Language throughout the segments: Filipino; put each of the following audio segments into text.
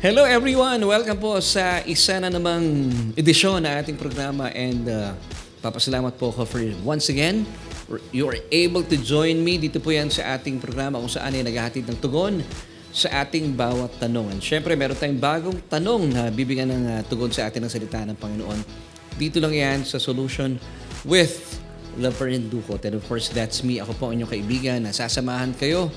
Hello everyone! Welcome po sa isa na namang edisyon na ating programa and papasalamat po ako for once again you are able to join me. Dito po yan sa ating programa kung saan ay naghahatid ng tugon sa ating bawat tanong. And syempre meron tayong bagong tanong na bibigyan ng tugon sa atin ng salita ng Panginoon. Dito lang yan sa Solution with Laverne Ducot. And of course that's me. Ako po ang inyong kaibigan. Nasasamahan kayo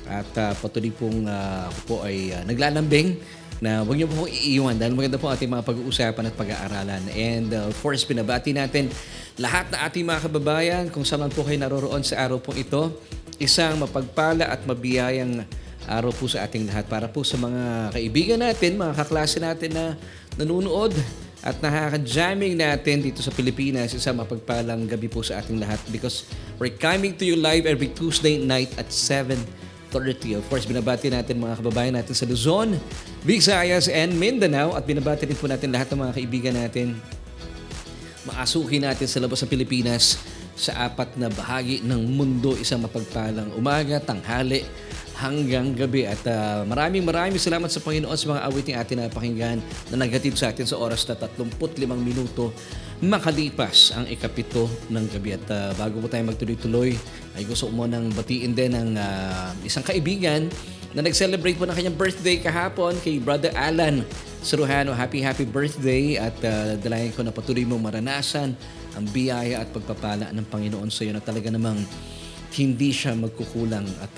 at patuloy pong ako po ay naglalambing na huwag niyo po iiwan dahil maganda po ating mga pag-uusapan at pag-aaralan. And of course, binabati natin lahat na ating mga kababayan kung saan man po kayo naroroon sa araw pong ito. Isang mapagpala at mabiyayang araw po sa ating lahat para po sa mga kaibigan natin, mga kaklase natin na nanunood at nakaka-jamming natin dito sa Pilipinas. Isang mapagpalang gabi po sa ating lahat because we're coming to you live every Tuesday night at 7:30. Of course, binabati natin mga kababayan natin sa Luzon, Visayas, and Mindanao. At binabati din po natin lahat ng mga kaibigan natin, maasukin natin sa labas ng Pilipinas sa apat na bahagi ng mundo. Isang mapagpalang umaga, tanghali, hanggang gabi. At maraming salamat sa Panginoon sa mga awiting atin na pakinggan na naghatid sa atin sa oras na 35 minuto makalipas ang ikapito ng gabi. At bago po tayo magtuloy-tuloy, ay gusto mo nang batiin din ng isang kaibigan na nag-celebrate po ng kanyang birthday kahapon kay Brother Alan Sirujano. Happy birthday at dalayan ko na patuloy mong maranasan ang biyaya at pagpapala ng Panginoon sa iyo na talaga namang hindi siya magkukulang at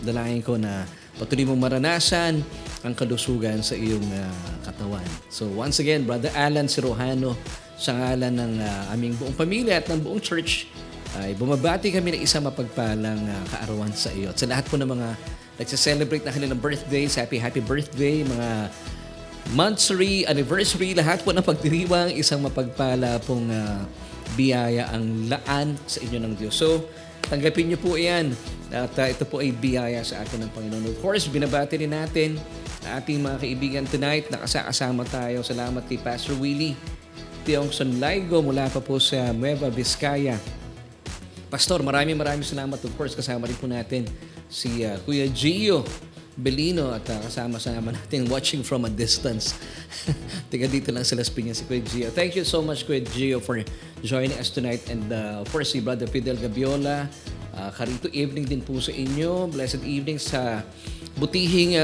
dalayan ko na patuloy mong maranasan ang kalusugan sa iyong katawan. So once again, Brother Alan Sirujano, sa ngalan ng aming buong pamilya at ng buong church, ay bumabati kami ng isang mapagpalang kaarawan sa iyo. At sa lahat po ng mga nagsa-celebrate na kanilang birthdays, happy birthday, mga monthsary, anniversary, lahat po ng pagdiriwang, isang mapagpala pong biyaya ang laan sa inyo ng Diyos. So, tanggapin niyo po yan. At ito po ay biyaya sa atin ng Panginoon. Of course, binabati rin natin ating mga kaibigan tonight. Nakasama tayo. Salamat kay Pastor Willie Tiongson Laigo mula pa po sa Nueva Vizcaya. Pastor, maraming salamat. Of course, kasama rin po natin si Kuya Gio Belino at kasama natin watching from a distance. Tiga dito lang sa Las Piñas si Kuya Gio. Thank you so much, Kuya Gio, for joining us tonight. And of course, si Brother Fidel Gabiola. Karito evening din po sa inyo. Blessed evening sa butihing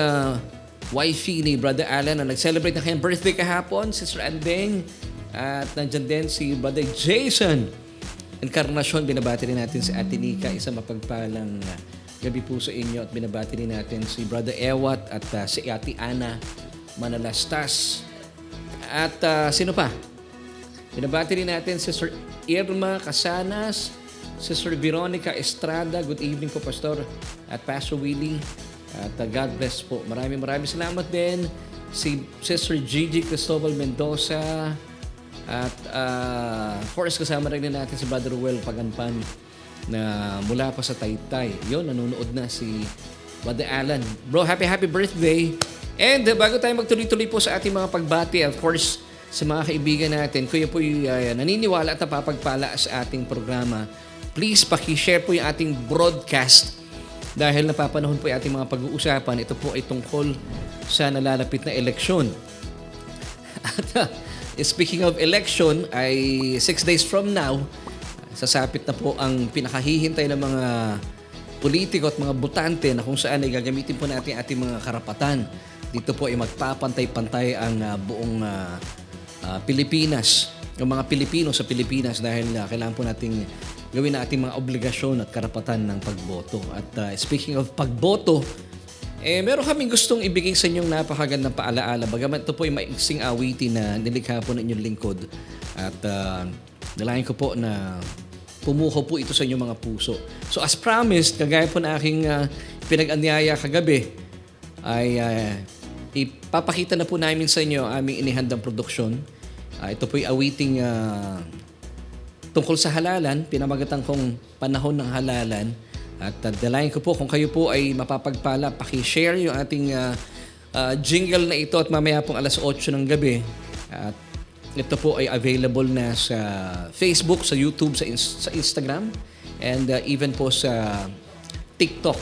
wifey ni Brother Alan na nag-celebrate na kanyang birthday kahapon, Sister Andeng. At nandyan din si Brother Jason Encarnacion. Binabati rin natin si Ate Nika. Isang mapagpalang gabi po sa inyo. At binabati rin natin si Brother Ewat at si Ate Ana Manalastas. At sino pa? Binabati rin natin si Sister Irma Casanas, Sister Veronica Estrada. Good evening po, Pastor. At Pastor Willie. At God bless po. Maraming salamat din. Si Sister Gigi Cristobal Mendoza. At of course, kasama rin natin si Brother Ruel Paganpan na mula pa sa Taytay. Yun, nanonood na si Brother Alan. Bro, happy birthday! And bago tayo magtuloy-tuloy po sa ating mga pagbati, of course, sa mga kaibigan natin, kuya po naniniwala at napapagpala sa ating programa, please pakishare po yung ating broadcast dahil napapanahon po yung ating mga pag-uusapan. Ito po ay tungkol sa nalalapit na eleksyon. At speaking of election, ay 6 days from now, sasapit na po ang pinakahihintay ng mga politiko at mga botante na kung saan ay gagamitin po natin ating mga karapatan. Dito po ay magpapantay-pantay ang buong Pilipinas, ang mga Pilipino sa Pilipinas dahil kailangan po nating gawin na ating mga obligasyon at karapatan ng pagboto. At speaking of pagboto, meron kaming gustong ibigay sa inyong napakagandang paalaala. Bagamat ito po ay maiksing awitin na nilikha po ng inyong lingkod. At dalayan ko po na pumuho po ito sa inyong mga puso. So as promised, kagaya po na aking pinag-anyaya kagabi, ay ipapakita na po namin sa inyo ang aming inihandang produksyon. Ito po ay awiting tungkol sa halalan, pinamagatan kong panahon ng halalan. At dalayan ko po kung kayo po ay mapapagpala, pakishare yung ating jingle na ito at mamaya pong alas 8 ng gabi. At ito po ay available na sa Facebook, sa YouTube, sa Instagram, and even po sa TikTok.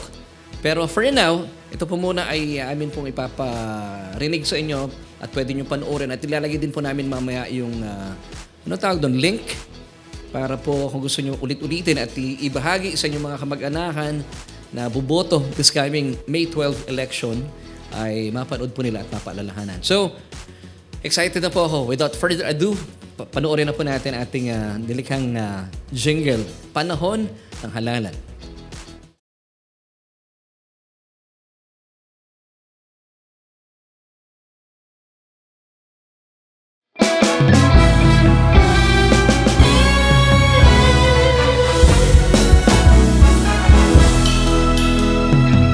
Pero for now, ito po muna ay amin pong ipaparinig sa inyo at pwede nyo panoorin at ilalagay din po namin mamaya yung ano tawag doon, link para po kung gusto nyo ulit-ulitin at ibahagi sa inyong mga kamag-anakan na buboto this coming May 12 election ay mapanood po nila at mapaalalahanan. So, excited na po ako. Without further ado, panoorin na po natin ating nilikhang jingle, Panahon ng Halalan.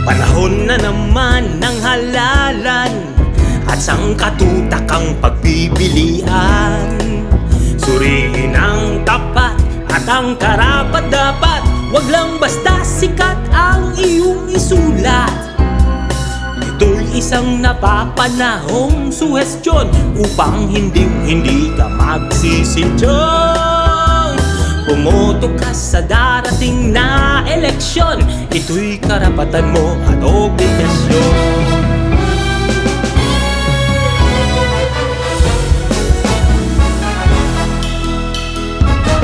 Panahon na naman ng halalan at sangkatutakang pagpipilian. Suriin ang tapat at ang karapat-dapat, wag lang basta sikat ang iyong isulat. Ito'y isang napapanahong suhestyon upang hindi ka magsisindyong. Bumoto ka sa darating na eleksyon, ito'y karapatan mo at obligasyon.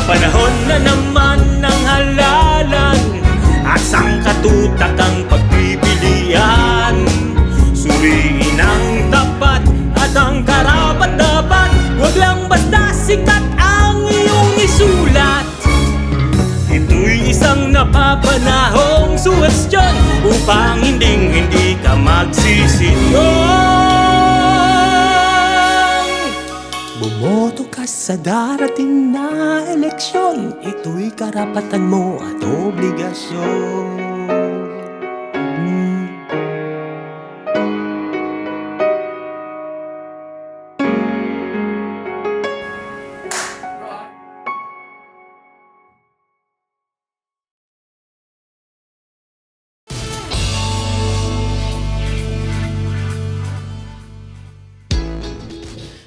Panahon na naman ng halalan at sangkatutakang pagpipilian. Suriin ang tapat at ang karapat-dapat, wag lang basta sikat ang iyong isulat. Ito'y isang napapanahong suhestyon upang hindi ka magsisinyong. Bumoto ka sa darating na eleksyon, ito'y karapatan mo at obligasyon.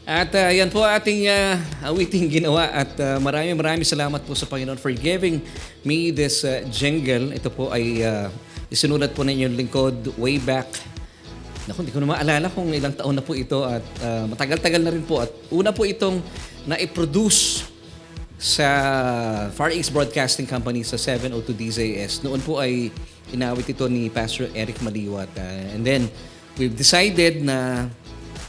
At yan po ating awiting ginawa at maraming salamat po sa Panginoon for giving me this jingle. Ito po ay isinulat po ninyo lingkod way back. Naku, hindi ko na maalala kung ilang taon na po ito at matagal-tagal na rin po. At una po itong na-produce sa Far East Broadcasting Company sa 702 DZS. Noon po ay inawit ito ni Pastor Eric Maliwat. And then, we've decided na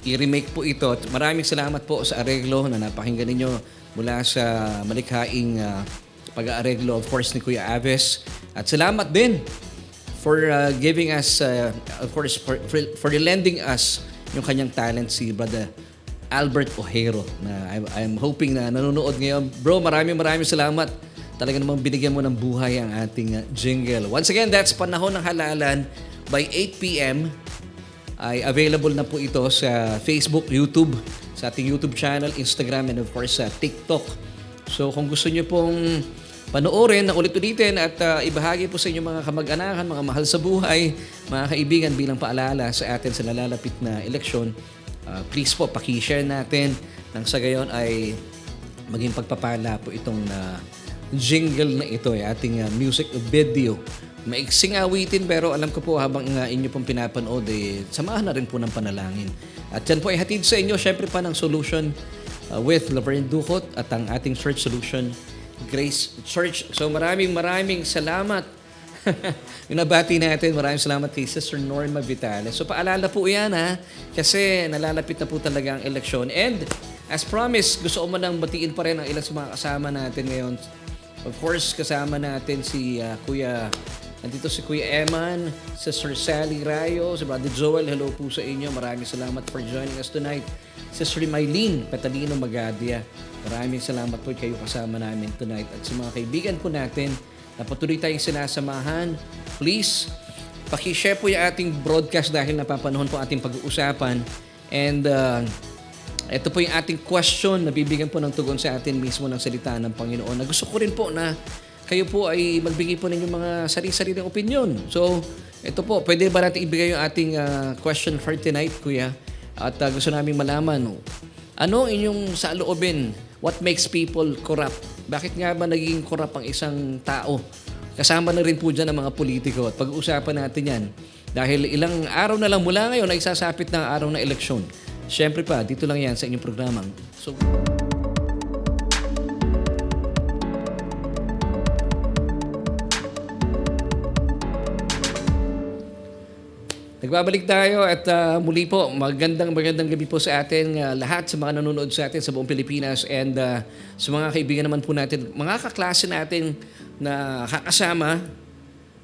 i-remake po ito. At maraming salamat po sa areglo na napakinggan ninyo mula sa malikhaing pag-aareglo, of course, ni Kuya Aves. At salamat din for giving us, of course, for lending us yung kanyang talent, si Brother Albert Ojero. Na I'm hoping na nanonood ngayon. Bro, maraming salamat. Talaga namang binigyan mo ng buhay ang ating jingle. Once again, that's Panahon ng Halalan by 8 p.m. ay available na po ito sa Facebook, YouTube, sa ating YouTube channel, Instagram, and of course sa TikTok. So kung gusto nyo pong panoorin na ulit-ulitin at ibahagi po sa inyong mga kamag-anakan, mga mahal sa buhay, mga kaibigan bilang paalala sa atin sa nalalapit na eleksyon, please po, paki-share natin nang sa gayon ay maging pagpapala po itong jingle na ito, ating music video. Maiksing awitin pero alam ko po habang inyo pong pinapanood samahan na rin po ng panalangin. At yan po ay hatid sa inyo syempre pa ng Solution with Laverne Ducot at ang ating Church Solution Grace Church. So maraming salamat. Yung nabati natin, maraming salamat kay Sister Norma Vitales. So paalala po yan kasi nalalapit na po talaga ang eleksyon. And as promised, gusto ko manang batiin pa rin ang ilan sa mga kasama natin ngayon. Of course, kasama natin si nandito si Kuya Eman, Sister Sally Rayo, si Brother Joel, hello po sa inyo. Maraming salamat for joining us tonight. Sister Mylene Petalino Magadia, maraming salamat po kayo kasama namin tonight. At sa mga kaibigan po natin na patuloy tayong sinasamahan, please, paki-share po yung ating broadcast dahil napapanahon po ating pag-uusapan. And ito po yung ating question na bibigyan po ng tugon sa atin mismo ng salita ng Panginoon. Na gusto ko rin po na kayo po ay magbigay po ng mga sarili-sariling opinion. So, ito po, pwede ba natin ibigay yung ating question for tonight, Kuya? At gusto namin malaman, ano inyong saloobin? What makes people corrupt? Bakit nga ba naging corrupt ang isang tao kasama na rin po dyan ang mga politiko at pag-uusapan natin yan. Dahil ilang araw na lang mula ngayon ay sasapit na ang araw na eleksyon. Siyempre pa, dito lang yan sa inyong programang. So, nagbabalik tayo at muli po, magandang gabi po sa atin lahat sa mga nanonood sa atin sa buong Pilipinas and sa mga kaibigan naman po natin, mga kaklase natin na kakasama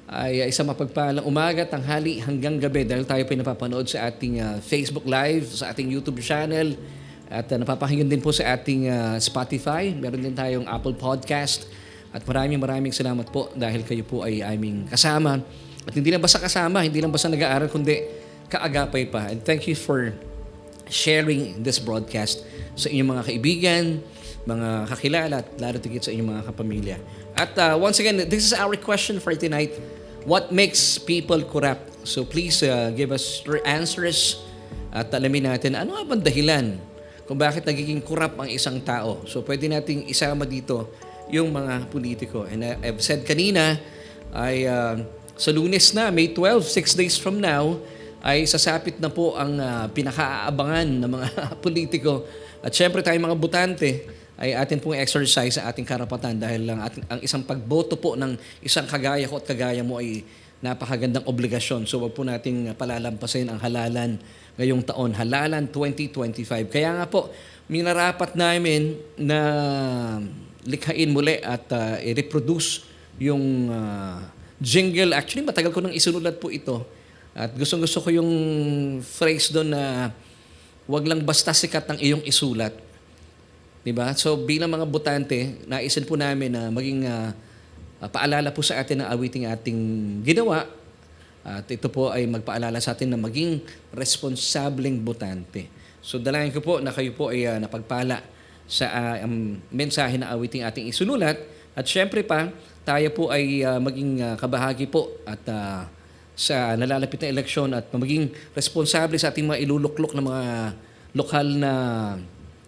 ay isang mapagpalang umaga, tanghali hanggang gabi dahil tayo po napapanood sa ating Facebook Live, sa ating YouTube channel at napapakinggan din po sa ating Spotify. Meron din tayong Apple Podcast at maraming salamat po dahil kayo po ay aming kasama. At hindi lang basta kasama, hindi lang basta nag-aaral, kundi kaagapay pa. And thank you for sharing this broadcast sa inyong mga kaibigan, mga kakilala, at lalo tigit sa inyong mga kapamilya. At once again, this is our question for tonight. What makes people corrupt? So please give us your answers at alamin natin ano nga bang dahilan kung bakit nagiging corrupt ang isang tao. So pwede nating isama dito yung mga politiko. And I've said kanina ay sa Lunes na, May 12, 6 days from now, ay sasapit na po ang pinakaabangan ng mga politiko. At syempre tayong mga botante ay atin pong exercise sa ating karapatan dahil ang isang pagboto po ng isang kagaya ko at kagaya mo ay napakagandang obligasyon. So wag po nating palalampasin ang halalan ngayong taon, halalan 2025. Kaya nga po, minarapat namin na likhain muli at i-reproduce yung jingle. Actually, matagal ko nang isinulat po ito. At gustong-gusto ko yung phrase doon na wag lang basta sikat ang iyong isulat. Diba? So, bilang mga botante, naisin po namin na maging paalala po sa atin ng awiting ating ginawa. At ito po ay magpaalala sa atin na maging responsableng botante. So, dalangin ko po na kayo po ay napagpala sa mensahe na awiting ating isunulat. At syempre pa, tayo po ay maging kabahagi po at sa nalalapit na eleksyon at maging responsable sa ating mga iluluklok na mga lokal na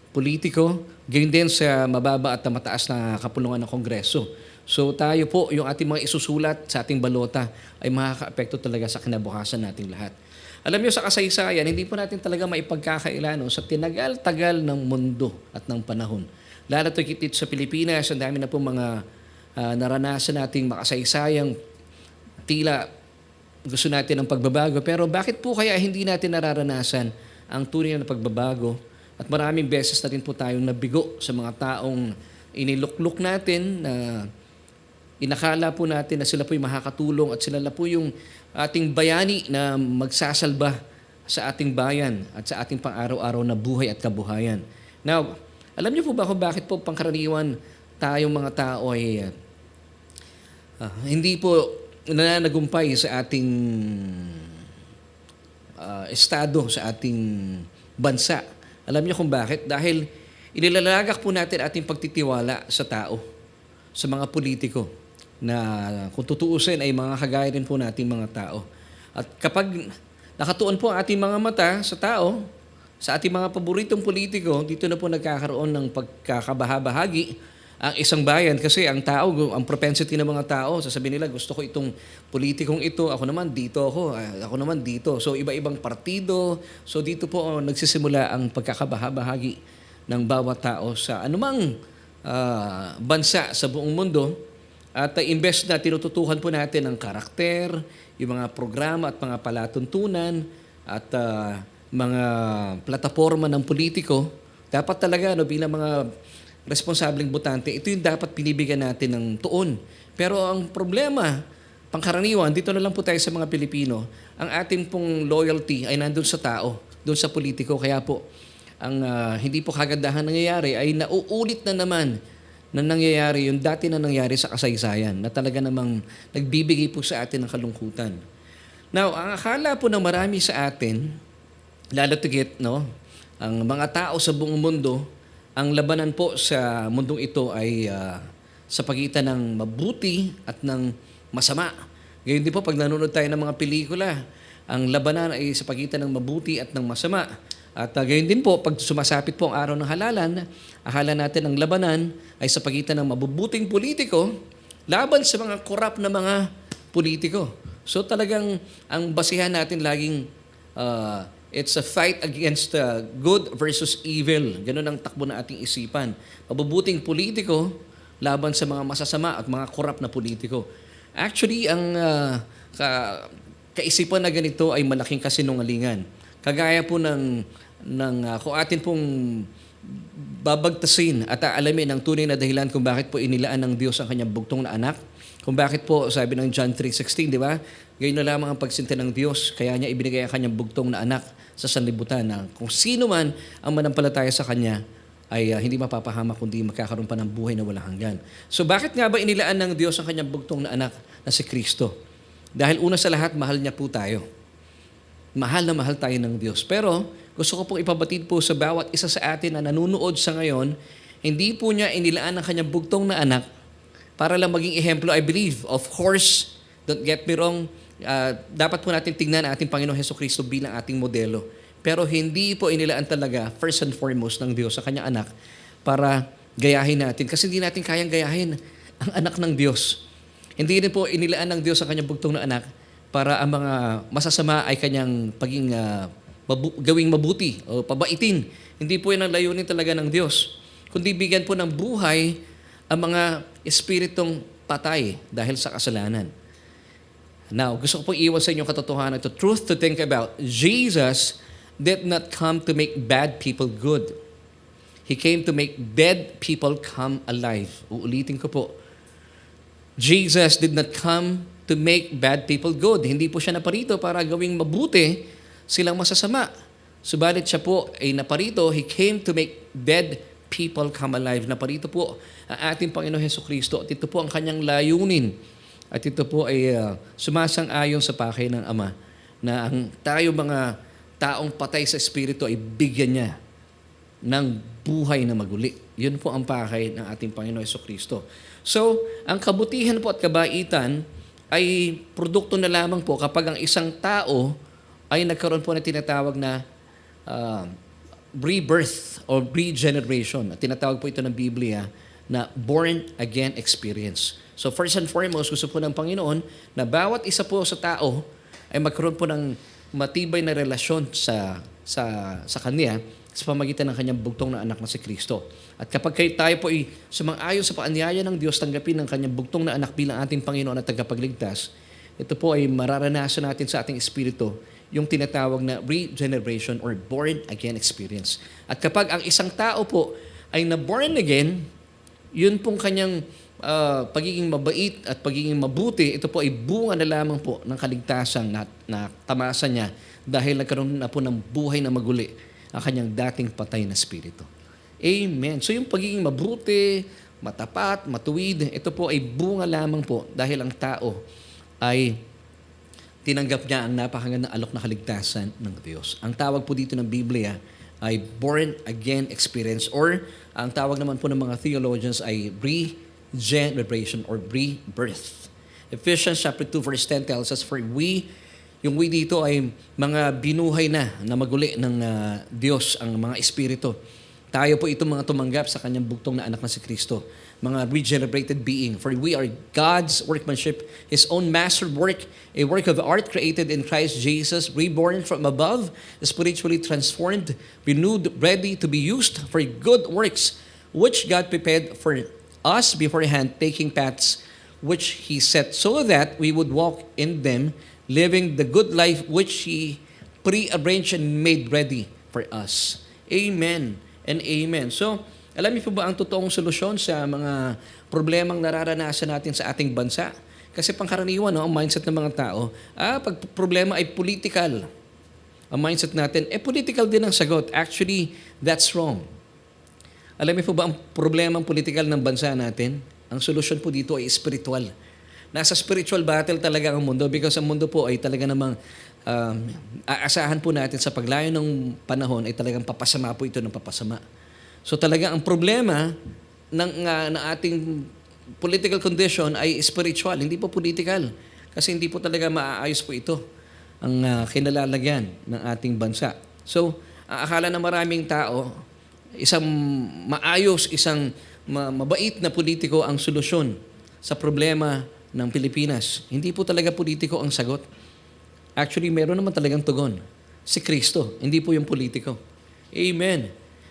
politiko, gayon din sa mababa at mataas na kapulungan ng Kongreso. So tayo po, yung ating mga isusulat sa ating balota ay makaka-apekto talaga sa kinabukasan nating lahat. Alam niyo sa kasaysayan, hindi po natin talaga maipagkakaila sa tinagal-tagal ng mundo at ng panahon. Lalo to kitit sa Pilipinas, ang dami na po mga naranasan nating makasaysayang tila gusto natin ng pagbabago. Pero bakit po kaya hindi natin nararanasan ang tunay na pagbabago? At maraming beses na rin po tayong nabigo sa mga taong inilukluk natin na inakala po natin na sila po yung makakatulong at sila po yung ating bayani na magsasalba sa ating bayan at sa ating pang-araw-araw na buhay at kabuhayan. Now, alam niyo po ba kung bakit po pangkaraniwan tayong mga tao ay hindi po nananagumpay sa ating estado, sa ating bansa? Alam niyo kung bakit? Dahil inilalagak po natin ating pagtitiwala sa tao, sa mga politiko, na kung tutuusin ay mga kagaya rin po nating mga tao. At kapag nakatuon po ang ating mga mata sa tao, sa ating mga paboritong politiko, dito na po nagkakaroon ng pagkakabahabahagi ang isang bayan kasi ang tao, ang propensity ng mga tao, sasabihin nila, gusto ko itong politikong ito, ako naman dito. So iba-ibang partido. So dito po nagsisimula ang pagkakabahabahagi ng bawat tao sa anumang bansa sa buong mundo. At imbes na tinututukan po natin ang karakter, yung mga programa at mga palatuntunan at mga plataforma ng politiko, dapat talaga bilang mga responsableng botante, ito yung dapat pinibigyan natin ng tuon. Pero ang problema, pangkaraniwan, dito na lang po tayo sa mga Pilipino, ang ating pong loyalty ay nandun sa tao, doon sa politiko. Kaya po, ang hindi po kagandahan nangyayari ay nauulit na naman na nangyayari yung dati na nangyari sa kasaysayan na talaga namang nagbibigay po sa atin ng kalungkutan. Now, ang akala po ng marami sa atin, lalo tigit, ang mga tao sa buong mundo, ang labanan po sa mundong ito ay sa pagitan ng mabuti at ng masama. Gayon din po pag nanonood tayo ng mga pelikula, ang labanan ay sa pagitan ng mabuti at ng masama. At gayon din po, pag sumasapit po ang araw ng halalan, akala natin ang labanan ay sa pagitan ng mabubuting politiko laban sa mga korap na mga politiko. So talagang ang basihan natin laging it's a fight against good versus evil. Ganun ang takbo ng ating isipan. Mabubuting politiko laban sa mga masasama at mga korap na politiko. Actually, ang kaisipan na ganito ay malaking kasinungalingan. Kagaya po ng kung atin pong babagtasin at aalamin ang tunay na dahilan kung bakit po inilaan ng Diyos ang kanyang bugtong na anak. Kung bakit po, sabi ng John 3:16, di ba? Gayon na lamang ang pagsinta ng Diyos, kaya niya ibinigay ang kanyang bugtong na anak sa sanlibutan na kung sino man ang manampalataya sa kanya ay hindi mapapahamak kundi magkakaroon pa ng buhay na walang hanggan. So bakit nga ba inilaan ng Diyos ang kanyang bugtong na anak na si Kristo? Dahil una sa lahat, mahal niya po tayo. Mahal na mahal tayo ng Diyos. Pero gusto ko pong ipabatid po sa bawat isa sa atin na nanunood sa ngayon, hindi po niya inilaan ang kanyang bugtong na anak para lang maging ehemplo, I believe. Of course, don't get me wrong, dapat po natin tingnan ang ating Panginoong Hesukristo bilang ating modelo. Pero hindi po inilaan talaga, first and foremost, ng Diyos sa kanyang anak para gayahin natin. Kasi hindi natin kayang gayahin ang anak ng Diyos. Hindi rin po inilaan ng Diyos ang kanyang bugtong na anak para ang mga masasama ay kanyang gawing mabuti o pabaitin. Hindi po yan ang layunin talaga ng Diyos. Kundi bigyan po ng buhay ang mga espiritong patay dahil sa kasalanan. Now, gusto ko pong iwan sa inyo katotohanan, the truth to think about. Jesus did not come to make bad people good. He came to make dead people come alive. Uulitin ko po. Jesus did not come to make bad people good. Hindi po siya naparito para gawing mabuti silang masasama. Subalit siya po ay naparito, He came to make dead people come alive. Naparito po ang ating Panginoon Hesukristo at ito po ang kanyang layunin. At ito po ay sumasang-ayon sa pakay ng Ama na ang tayo mga taong patay sa Espiritu ay bigyan niya ng buhay na maguli. Yun po ang pakay ng ating Panginoon Hesukristo. So, ang kabutihan po at kabaitan ay produkto na lamang po kapag ang isang tao ay nagkaroon po na tinatawag na rebirth or regeneration. Tinatawag po ito ng Biblia na born-again experience. So first and foremost, gusto po ng Panginoon na bawat isa po sa tao ay magkaroon po ng matibay na relasyon sa Kanya sa pamagitan ng Kanyang bugtong na anak na si Kristo. At kapag tayo po ay sumang-ayon sa paanyaya ng Diyos, tanggapin ng Kanyang bugtong na anak bilang ating Panginoon at tagapagligtas, ito po ay mararanasan natin sa ating espiritu yung tinatawag na regeneration or born-again experience. At kapag ang isang tao po ay na-born again, yun pong kanyang pagiging mabait at pagiging mabuti, ito po ay bunga na lamang po ng kaligtasan na tamasa niya dahil nagkaroon na po ng buhay na maguli ang kanyang dating patay na espiritu. Amen. So yung pagiging mabuti, matapat, matuwid, ito po ay bunga lamang po dahil ang tao ay tinanggap niya ang napakagandang alok na kaligtasan ng Diyos. Ang tawag po dito ng Biblia ay born-again experience or ang tawag naman po ng mga theologians ay regeneration or rebirth. Ephesians chapter 2 verse 10 tells us, for yung we dito ay mga binuhay na maguli ng Diyos, ang mga espiritu. Tayo po itong mga tumanggap sa kanyang bugtong na anak na si Kristo, mga regenerated being. For we are God's workmanship, His own masterwork, a work of art created in Christ Jesus, reborn from above, spiritually transformed, renewed, ready to be used for good works, which God prepared for us beforehand, taking paths which He set, so that we would walk in them, living the good life which He pre-arranged and made ready for us. Amen and amen. So, alam niyo po ba ang totoong solusyon sa mga problemang nararanasan natin sa ating bansa? Kasi pangkaraniwan, ang mindset ng mga tao, pag problema ay political. Ang mindset natin, political din ang sagot. Actually, that's wrong. Alam niyo po ba ang problemang political ng bansa natin? Ang solusyon po dito ay spiritual. Nasa spiritual battle talaga ang mundo because ang mundo po ay talaga namang aasahan po natin sa paglayo ng panahon ay talagang papasama po ito ng papasama. So talaga ang problema ng ating political condition ay spiritual, hindi po political. Kasi hindi po talaga maaayos po ito ang kinalalagyan ng ating bansa. So, akala ng maraming tao, isang maayos, isang mabait na politiko ang solusyon sa problema ng Pilipinas. Hindi po talaga politiko ang sagot. Actually, meron naman talagang tugon. Si Kristo, hindi po yung politiko. Amen.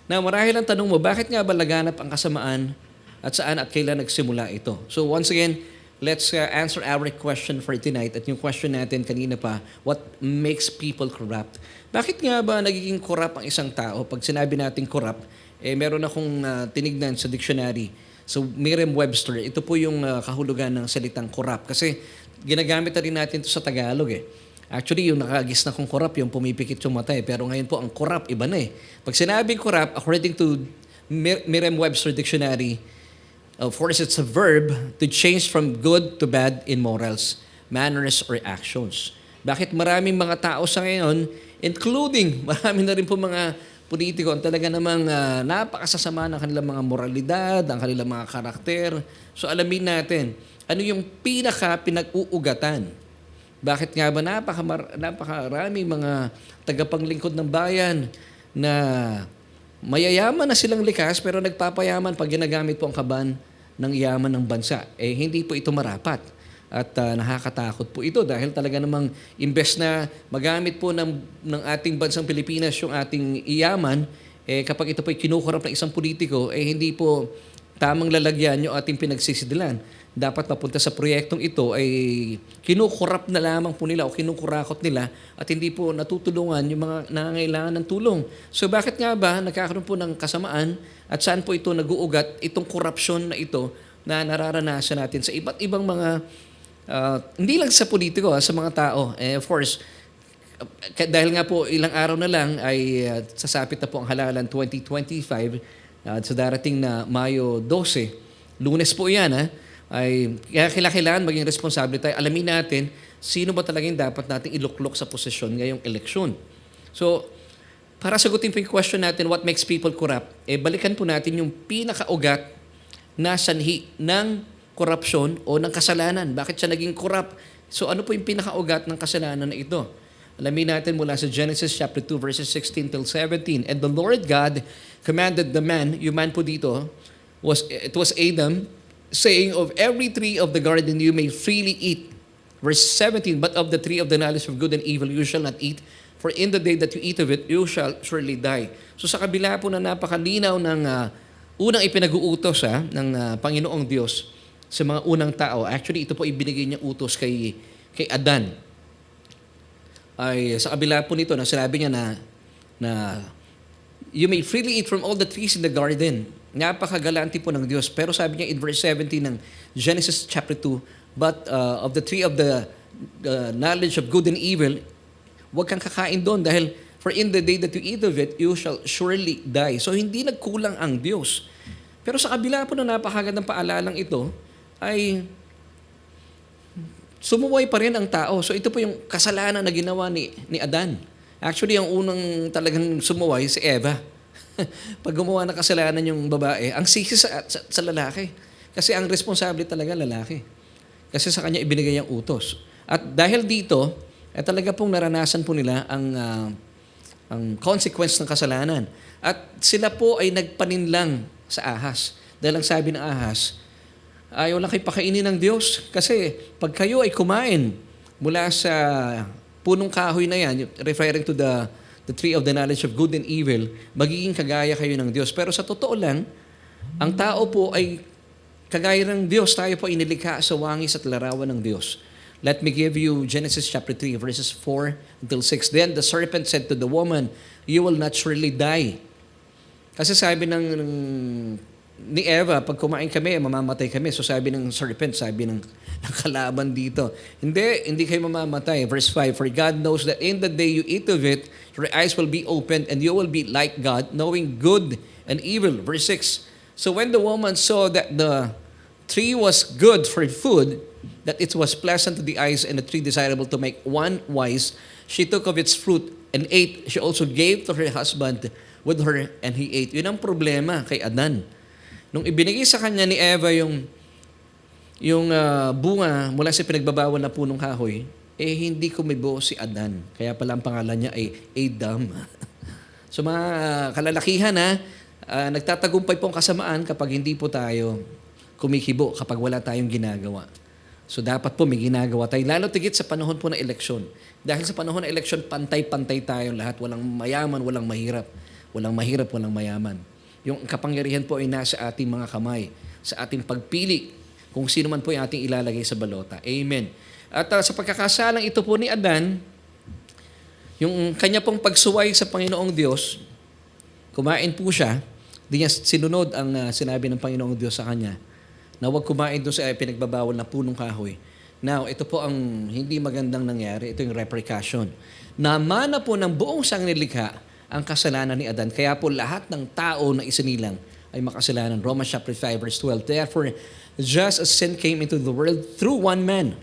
Na marahil ang tanong mo, bakit nga ba laganap ang kasamaan at saan at kailan nagsimula ito? So once again, let's answer our question for tonight. At yung question natin kanina pa, what makes people corrupt? Bakit nga ba nagiging corrupt ang isang tao? Pag sinabi natin corrupt, meron akong tinignan sa dictionary. So Merriam-Webster, ito po yung kahulugan ng salitang corrupt. Kasi ginagamit na rin natin ito sa Tagalog Actually, yung nakagis na kung corrupt, yung pumipikit yung mata Pero ngayon po, ang corrupt, iba na Pag sinabing corrupt, according to Merriam-Webster Dictionary, of course, it's a verb to change from good to bad in morals, manners, or actions. Bakit maraming mga tao sa ngayon, including marami na rin po mga politiko, ang talaga namang napakasasama ng kanilang mga moralidad, ang kanilang mga karakter. So alamin natin, ano yung pinag-uugatan? Bakit nga ba napakaraming mga tagapanglingkod ng bayan na mayayaman na silang likas pero nagpapayaman pag ginagamit po ang kaban ng yaman ng bansa. Hindi po ito marapat. At nakakatakot po ito dahil talaga namang imbes na magamit po ng ating bansang Pilipinas yung ating iyaman, kapag ito po ay kinukurap ng isang politiko, hindi po tamang lalagyan yung ating pinagsisidilan. Dapat papunta sa proyektong ito ay kinukurap na lamang po nila o kinukurakot nila at hindi po natutulungan yung mga nangangailangan ng tulong. So bakit nga ba nagkakaroon po ng kasamaan at saan po ito nag-uugat itong korupsyon na ito na nararanasan natin sa iba't ibang mga, hindi lang sa politiko, sa mga tao. Of course, dahil nga po ilang araw na lang ay sasapit na po ang halalan 2025 sa darating na Mayo 12. Lunes po yan ay kaya kailangan maging responsable tayo. Alamin natin sino ba talagang dapat nating iluklok sa posisyon ngayong eleksyon. So, para sagutin po yung question natin, what makes people corrupt? Balikan po natin yung pinakaugat na sanhi ng korupsyon o ng kasalanan. Bakit siya naging corrupt? So, ano po yung pinakaugat ng kasalanan na ito? Alamin natin mula sa Genesis chapter 2 verses 16 till 17. And the Lord God commanded the man, yung man po dito, it was Adam, saying, of every tree of the garden you may freely eat. Verse 17, but of the tree of the knowledge of good and evil you shall not eat, for in the day that you eat of it, you shall surely die. So sa kabila po na napakalinaw ng unang ipinag-uutos ng Panginoong Diyos sa mga unang tao, actually ito po ibinigay niya utos kay Adan. Ay sa kabila po nito na sinabi niya na you may freely eat from all the trees in the garden. Napakagalante po ng Diyos. Pero sabi niya in verse 17 ng Genesis chapter 2, but of the tree of the knowledge of good and evil, huwag kang kakain doon dahil for in the day that you eat of it, you shall surely die. So hindi nagkulang ang Diyos. Pero sa kabila po na napakagandang paalalang ito, ay sumuway pa rin ang tao. So ito po yung kasalanan na ginawa ni Adan. Actually, ang unang talagang sumuway si Eva. Pag gumawa ng kasalanan yung babae, ang sisi sa lalaki. Kasi ang responsable talaga lalaki. Kasi sa kanya ibinigay ang utos. At dahil dito, talaga pong naranasan po nila ang consequence ng kasalanan. At sila po ay nagpaninlang sa ahas. Dahil ang sabi ng ahas, ayaw lang kayo pakainin ng Diyos. Kasi pag kayo ay kumain mula sa punong kahoy na yan, referring to the tree of the knowledge of good and evil, magiging kagaya kayo ng Diyos. Pero sa totoo lang, ang tao po ay kagaya ng Diyos. Tayo po ay nilikha sa wangis at larawan ng Diyos. Let me give you Genesis chapter 3, verses 4 until 6. Then the serpent said to the woman, you will not surely die. Kasi sabi ni Eva, pag kumain kami, mamamatay kami. So sabi ng serpent, sabi ng kalaban dito, hindi kayo mamamatay. Verse 5, for God knows that in the day you eat of it, your eyes will be opened and you will be like God, knowing good and evil. Verse 6, so when the woman saw that the tree was good for food, that it was pleasant to the eyes and a tree desirable to make one wise, she took of its fruit and ate. She also gave to her husband with her and he ate. Yun ang problema kay Adan. Nung ibinigay sa kanya ni Eva yung bunga mula sa pinagbabawal na punong kahoy, hindi kumibo si Adan. Kaya pala ang pangalan niya ay Adam. So mga kalalakihan nagtatagumpay po ang kasamaan kapag hindi po tayo kumikibo kapag wala tayong ginagawa. So dapat po may ginagawa tayo, lalo tigit sa panahon po ng eleksyon. Dahil sa panahon ng eleksyon, pantay-pantay tayo lahat. Walang mayaman, walang mahirap. Walang mahirap, walang mayaman. Yung kapangyarihan po ay nasa ating mga kamay, sa ating pagpili, kung sino man po yung ating ilalagay sa balota. Amen. At sa pagkakasalang ito po ni Adan, yung kanya pong pagsuway sa Panginoong Diyos, kumain po siya, di niya sinunod ang sinabi ng Panginoong Diyos sa kanya, na huwag kumain doon sa pinagbabawal na punong kahoy. Now, ito po ang hindi magandang nangyari. Ito yung repercussion. Namana po ng buong sangnilikha ang kasalanan ni Adan. Kaya po lahat ng tao na isinilang ay makasalanan. Romans chapter 5 verse 12. Therefore, just as sin came into the world through one man.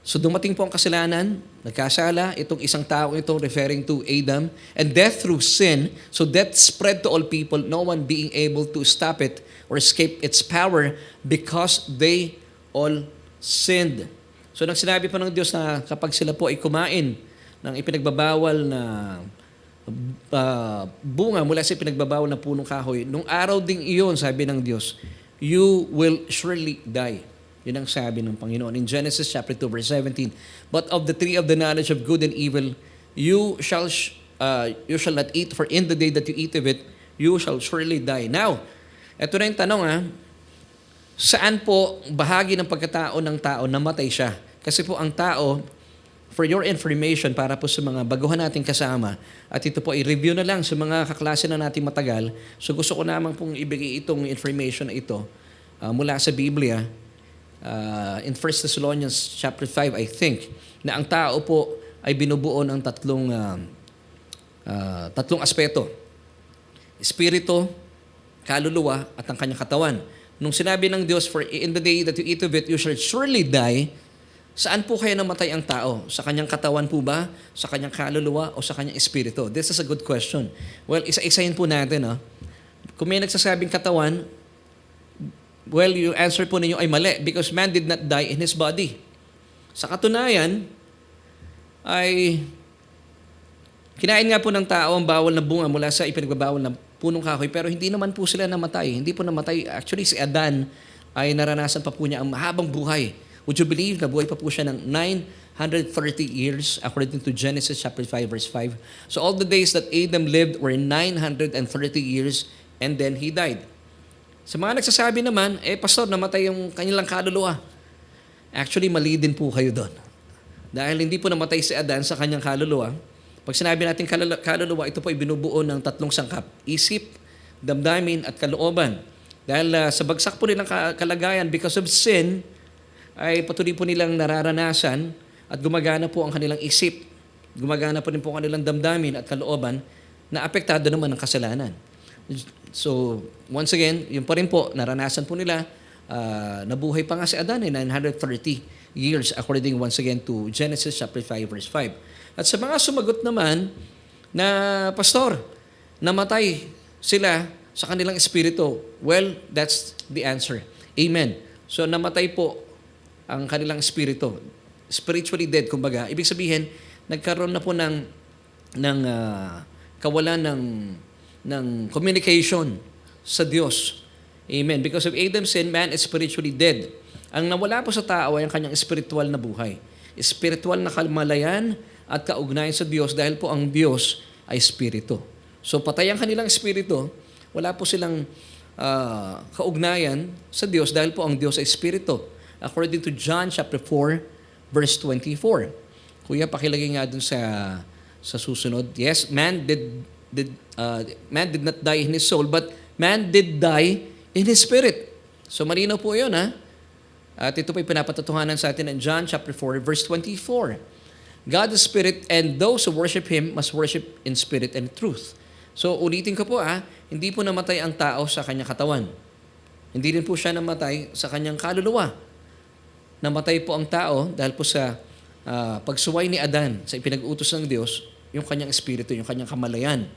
So dumating po ang kasalanan, nagkasala, itong isang tao ito referring to Adam, and death through sin. So death spread to all people, no one being able to stop it or escape its power because they all sinned. So nang sinabi pa ng Diyos na kapag sila po ay kumain ng ipinagbabawal na bunga mula sa ipinagbabawal na punong kahoy, nung araw ding iyon, sabi ng Diyos, you will surely die. Yun ang sabi ng Panginoon in Genesis chapter 2 verse 17. But of the tree of the knowledge of good and evil, you shall not eat, for in the day that you eat of it, you shall surely die. Now, ito na yung tanong saan po bahagi ng pagkatao ng tao namatay siya? Kasi po ang tao, for your information, para po sa mga baguhan nating kasama, at ito po i-review na lang sa mga kaklase na natin matagal. So gusto ko naman pong ibigay itong information na ito mula sa Biblia, in 1 Thessalonians chapter 5, I think, na ang tao po ay binubuo ng tatlong aspeto. Espiritu, kaluluwa, at ang kanyang katawan. Nung sinabi ng Diyos, for in the day that you eat of it, you shall surely die, saan po kaya namatay ang tao? Sa kanyang katawan po ba? Sa kanyang kaluluwa? O sa kanyang espiritu? This is a good question. Well, isa-isahin po natin. Kung may nagsasabing katawan, well, yung answer po ninyo ay mali because man did not die in his body. Sa katunayan, ay kinain nga po ng tao ang bawal na bunga mula sa ipinagbabawal na punong kahoy, pero hindi naman po sila namatay. Hindi po namatay. Actually, si Adan ay naranasan pa po niya ang mahabang buhay. Would you believe na buhay pa po siya ng 930 years according to Genesis chapter 5 verse 5. So all the days that Adam lived were 930 years and then he died. Sa mga nagsasabi naman, pastor, namatay yung kanilang kaluluwa. Actually, mali din po kayo doon. Dahil hindi po namatay si Adan sa kanyang kaluluwa. Pag sinabi natin kaluluwa, ito po ay binubuo ng tatlong sangkap. Isip, damdamin, at kalooban. Dahil sa bagsak po nilang kalagayan because of sin, ay patuloy po nilang nararanasan at gumagana po ang kanilang isip. Gumagana po rin po ang kanilang damdamin at kalooban na apektado naman ng kasalanan. So, once again, yun pa rin po, naranasan po nila, nabuhay pa nga si Adan 930 years according once again to Genesis chapter 5 verse 5. At sa mga sumagot naman na, pastor, namatay sila sa kanilang espiritu. Well, that's the answer. Amen. So, namatay po ang kanilang espiritu. Spiritually dead, kumbaga. Ibig sabihin, nagkaroon na po ng kawalan ng communication sa Diyos. Amen. Because of Adam's sin, man is spiritually dead. Ang nawala po sa tao ay ang kanyang spiritual na buhay. Spiritual na kamalayan at kaugnayan sa Diyos dahil po ang Diyos ay espiritu. So patay ang kanilang espiritu, wala po silang kaugnayan sa Diyos dahil po ang Diyos ay espiritu. According to John chapter 4 verse 24. Kuya, pakilagay nga dun sa susunod. Yes, man did not die in his soul, but man did die in his spirit. So malinaw po 'yun, At ito po ay pinapatutuhanan sa atin in John chapter 4 verse 24. God is spirit, and those who worship Him must worship in spirit and truth. So ulitin ko po, hindi po namatay ang tao sa kanyang katawan. Hindi rin po siya namatay sa kanyang kaluluwa. Namatay po ang tao dahil po sa pagsuway ni Adan sa ipinag-utos ng Diyos, yung kanyang espiritu, yung kanyang kamalayan,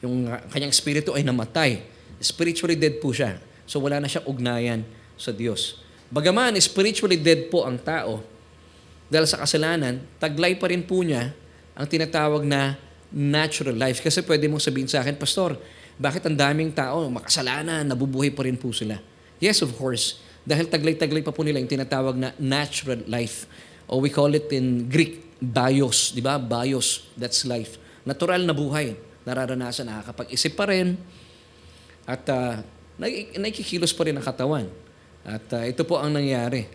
yung kanyang espiritu ay namatay. Spiritually dead po siya. So wala na siyang ugnayan sa Diyos. Bagaman spiritually dead po ang tao, dahil sa kasalanan, taglay pa rin po niya ang tinatawag na natural life. Kasi pwede mong sabihin sa akin, pastor, bakit ang daming tao makasalanan, nabubuhay pa rin po sila? Yes, of course. Dahil taglay-taglay pa po nila yung tinatawag na natural life. Or we call it in Greek, bios. Di ba? Bios, that's life. Natural na buhay. Nararanasan, nakakapag-isip pa rin. At nakikilos pa rin ang katawan. At ito po ang nangyari.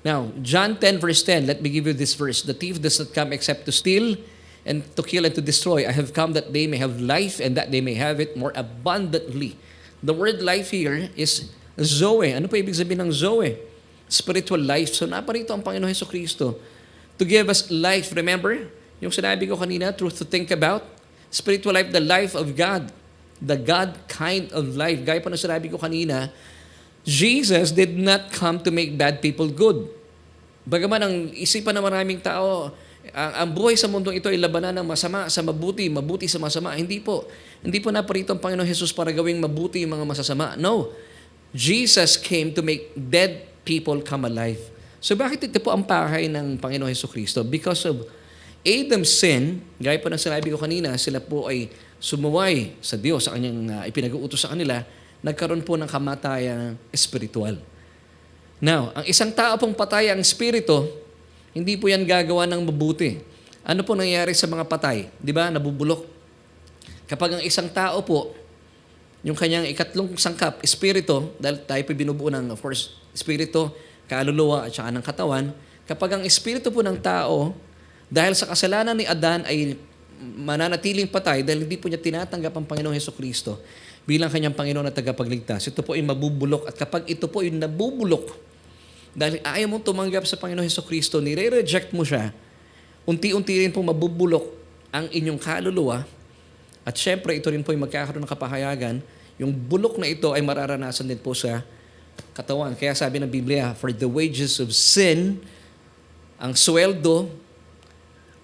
Now, John 10 verse 10, let me give you this verse. The thief does not come except to steal and to kill and to destroy. I have come that they may have life and that they may have it more abundantly. The word life here is Zoe. Ano po ibig sabihin ng Zoe? Spiritual life. So naparito ang Panginoon Jesucristo to give us life. Remember, yung sinabi ko kanina, truth to think about, spiritual life, the life of God. The God kind of life. Gaya pa na sinabi ko kanina, Jesus did not come to make bad people good. Bagaman ang isipan ng maraming tao, ang buhay sa mundong ito ay labanan ng masama sa mabuti, mabuti sa masama. Hindi po. Hindi po naparito ang Panginoon Jesus para gawing mabuti yung mga masasama. No. Jesus came to make dead people come alive. So bakit ito po ang pahay ng Panginoon Jesucristo? Because of Adam's sin, gaya po ng sinabi ko kanina, sila po ay sumuway sa Diyos, sa kanyang ipinag-uutos sa kanila, nagkaroon po ng kamatayan espiritual. Now, ang isang tao pong patay ang espiritu, hindi po yan gagawa ng mabuti. Ano po nangyayari sa mga patay? Di ba? Nabubulok. Kapag ang isang tao po, yung kanyang ikatlong sangkap, espiritu, dahil tayo po binubuo ng, of course, espiritu, kaluluwa at saka ng katawan, kapag ang espiritu po ng tao, dahil sa kasalanan ni Adan ay mananatiling patay dahil hindi po niya tinatanggap ang Panginoong Jesucristo bilang kanyang Panginoon at tagapagligtas. Ito po ay mabubulok at kapag ito po ay nabubulok, dahil ayaw mong tumanggap sa Panginoong Jesucristo, nire-reject mo siya, unti-unti rin po mabubulok ang inyong kaluluwa at syempre ito rin po ay magkakaroon ng kapahayagan. Yung bulok na ito ay mararanasan din po sa katawan. Kaya sabi ng Biblia, for the wages of sin, ang sweldo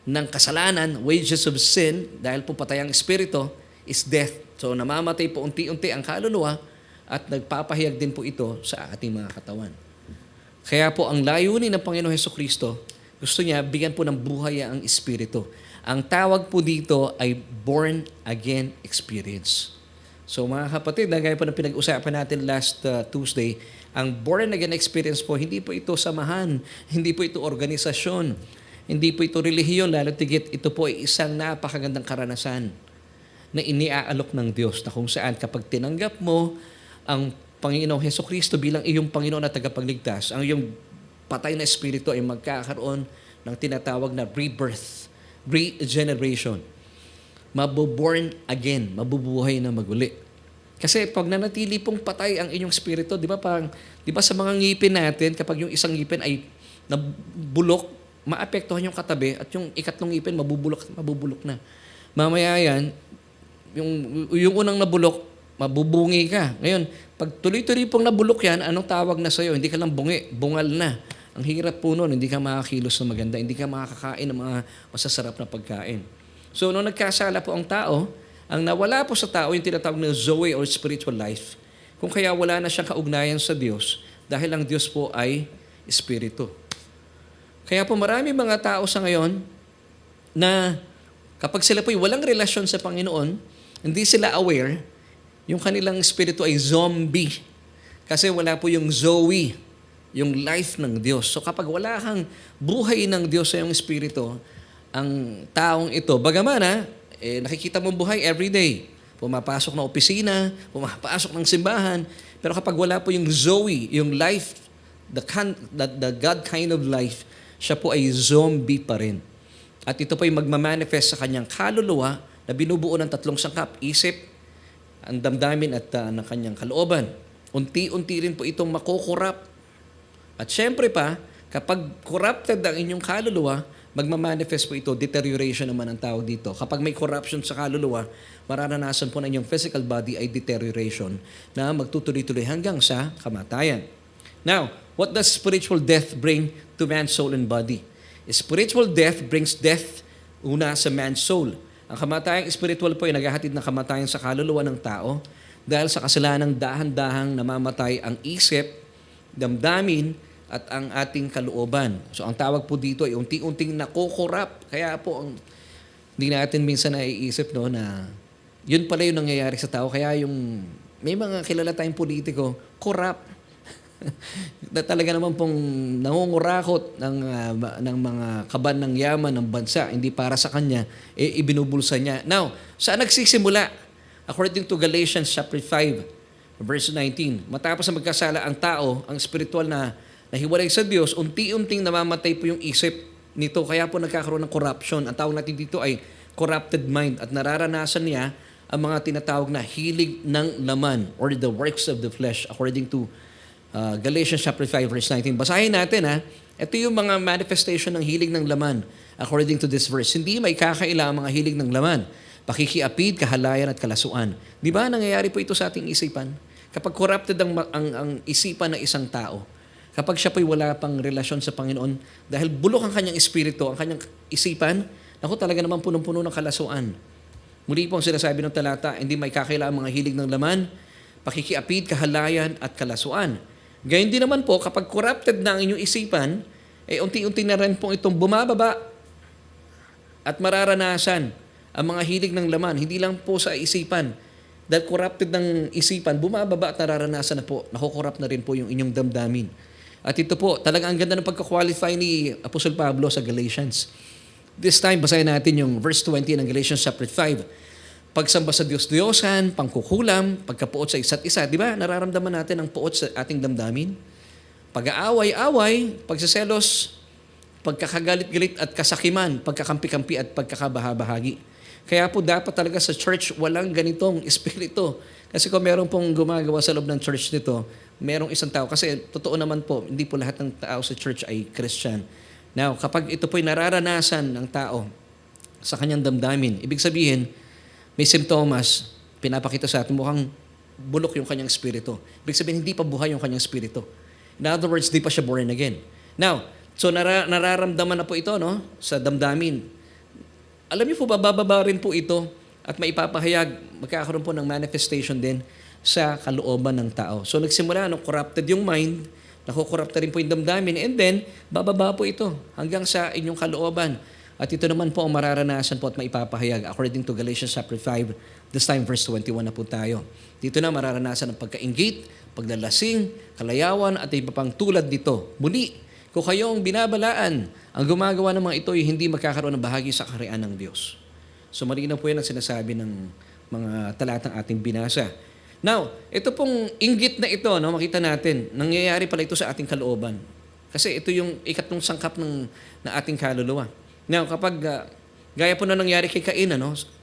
ng kasalanan, wages of sin, dahil po patay ang espiritu, is death. So namamatay po unti-unti ang kaluluwa at nagpapahayag din po ito sa ating mga katawan. Kaya po ang layunin ng Panginoon Jesucristo, gusto niya bigyan po ng buhay ang espiritu. Ang tawag po dito ay born again experience. So mga kapatid, gaya po na pinag-usapan natin last Tuesday, ang born again experience po, hindi po ito samahan, hindi po ito organisasyon, hindi po ito relihiyon, lalo tigit, ito po ay isang napakagandang karanasan na iniaalok ng Diyos na kung saan kapag tinanggap mo ang Panginoong Jesucristo bilang iyong Panginoon at tagapagligtas, ang iyong patay na espiritu ay magkakaroon ng tinatawag na rebirth, regeneration. Mabuborn again, mabubuhay na maguli. Kasi pag nanatili pong patay ang inyong espiritu, di ba sa mga ngipin natin, kapag yung isang ngipin ay nabulok, maapektuhan yung katabi at yung ikatlong ngipin mabubulok na. Mamaya yan, yung unang nabulok, mabubungi ka. Ngayon, pag tuloy-tuloy pong nabulok yan, anong tawag na sa'yo? Hindi ka lang bungi, bungal na. Ang hirap po nun, hindi ka makakilos na maganda, hindi ka makakakain ng mga masasarap na pagkain. So, nung nagkasala po ang tao, ang nawala po sa tao yung tinatawag na Zoe or spiritual life. Kung kaya wala na siyang kaugnayan sa Diyos, dahil ang Diyos po ay espiritu. Kaya po marami mga tao sa ngayon na kapag sila po ay walang relasyon sa Panginoon, hindi sila aware, yung kanilang espiritu ay zombie. Kasi wala po yung Zoe, yung life ng Diyos. So kapag wala kang buhay ng Diyos sa iyong espiritu, ang taong ito, bagaman nakikita mong buhay every day. Pumapasok na opisina, pumapasok ng simbahan, pero kapag wala po yung Zoe, yung life, the God kind of life, siya po ay zombie pa rin. At ito po ay magmamanifest sa kanyang kaluluwa na binubuo ng tatlong sangkap, isip, ang damdamin at ng kanyang kalooban. Unti-unti rin po itong makukurap. At syempre pa, kapag corrupted ang inyong kaluluwa, magmamanifest po ito, deterioration naman ang tawag dito. Kapag may corruption sa kaluluwa, mararanasan po na inyong physical body ay deterioration na magtutuloy-tuloy hanggang sa kamatayan. Now, what does spiritual death bring to man's soul and body? Spiritual death brings death una sa man's soul. Ang kamatayang spiritual po ay naghahatid ng kamatayan sa kaluluwa ng tao dahil sa kasalanang dahan-dahang namamatay ang isip, damdamin, at ang ating kalooban. So ang tawag po dito ay unti-unting nakokorap. Kaya po hindi natin minsan naiisip na yun pala yung nangyayari sa tao. Kaya yung may mga kilala tayong politiko, corrupt. Na talaga naman pong nangungurakot ng mga kaban ng yaman ng bansa, hindi para sa kanya, ibinubulsa niya. Now, saan nagsisimula? According to Galatians chapter 5, verse 19, matapos na magkasala ang tao, ang spiritual na nahiwalay sa Diyos, unti-unting namamatay po yung isip nito. Kaya po nagkakaroon ng corruption. Ang tawag natin dito ay corrupted mind at nararanasan niya ang mga tinatawag na hilig ng laman or the works of the flesh according to Galatians chapter 5 verse 19. Basahin natin ha. Ito yung mga manifestation ng hilig ng laman according to this verse. Hindi may kakaila ang mga hilig ng laman. Pakikiapid, kahalayan at kalasuan. Di ba nangyayari po ito sa ating isipan? Kapag corrupted ang isipan ng isang tao, kapag siya po'y wala pang relasyon sa Panginoon, dahil bulok ang kanyang espiritu, ang kanyang isipan, naku talaga naman punong-puno ng kalasuan. Muli po ang sinasabi ng talata, hindi may kakaila ang mga hilig ng laman, pakikiapid, kahalayan at kalasuan. Gayun din naman po, kapag corrupted na ang inyong isipan, unti-unti na rin po itong bumababa at mararanasan ang mga hilig ng laman. Hindi lang po sa isipan. Dahil corrupted ng isipan, bumababa at nararanasan na po. Nakukorrupt na rin po yung inyong damdamin. At ito po, talagang ang ganda ng pagka-qualify ni Apostol Pablo sa Galatians. This time, basahin natin yung verse 20 ng Galatians chapter 5. Pagsamba sa Diyos-Diyosan, pangkukulam, pagkapuot sa isa't isa. Di ba? Nararamdaman natin ang puot sa ating damdamin. Pag-aaway-away, pagsiselos, pagkakagalit-galit at kasakiman, pagkakampi-kampi at pagkakabahabahagi. Kaya po dapat talaga sa church walang ganitong espiritu. Kasi kung meron pong gumagawa sa loob ng church nito, merong isang tao. Kasi totoo naman po, hindi po lahat ng tao sa church ay Christian. Now, kapag ito po'y nararanasan ng tao sa kanyang damdamin, ibig sabihin, may simptomas, pinapakita sa atin, mukhang bulok yung kanyang espiritu. Ibig sabihin, hindi pa buhay yung kanyang espiritu. In other words, di pa siya born again. Now, so nararamdaman na po ito no, sa damdamin. Alam niyo po ba, bababa rin po ito at maipapahayag, magkakaroon po ng manifestation din sa kalooban ng tao. So nagsimula, corrupted yung mind, nakukorrupt na rin po yung damdamin, and then, bababa po ito hanggang sa inyong kalooban. At ito naman po ang mararanasan po at maipapahayag according to Galatians chapter 5, this time verse 21 na po tayo. Dito na mararanasan ang pagkainggit, paglalasing, kalayawan at iba pang tulad dito. Muli, kung kayong binabalaan, ang gumagawa ng mga ito ay hindi magkakaroon ng bahagi sa kaharian ng Diyos. So malinaw po yan ang sinasabi ng mga talatang ating binasa. Now, ito pong inggit na ito, no, makita natin, nangyayari pala ito sa ating kalooban. Kasi ito yung ikatlong sangkap na ating kaluluwa. Now, kapag gaya po na nangyari kay Cain,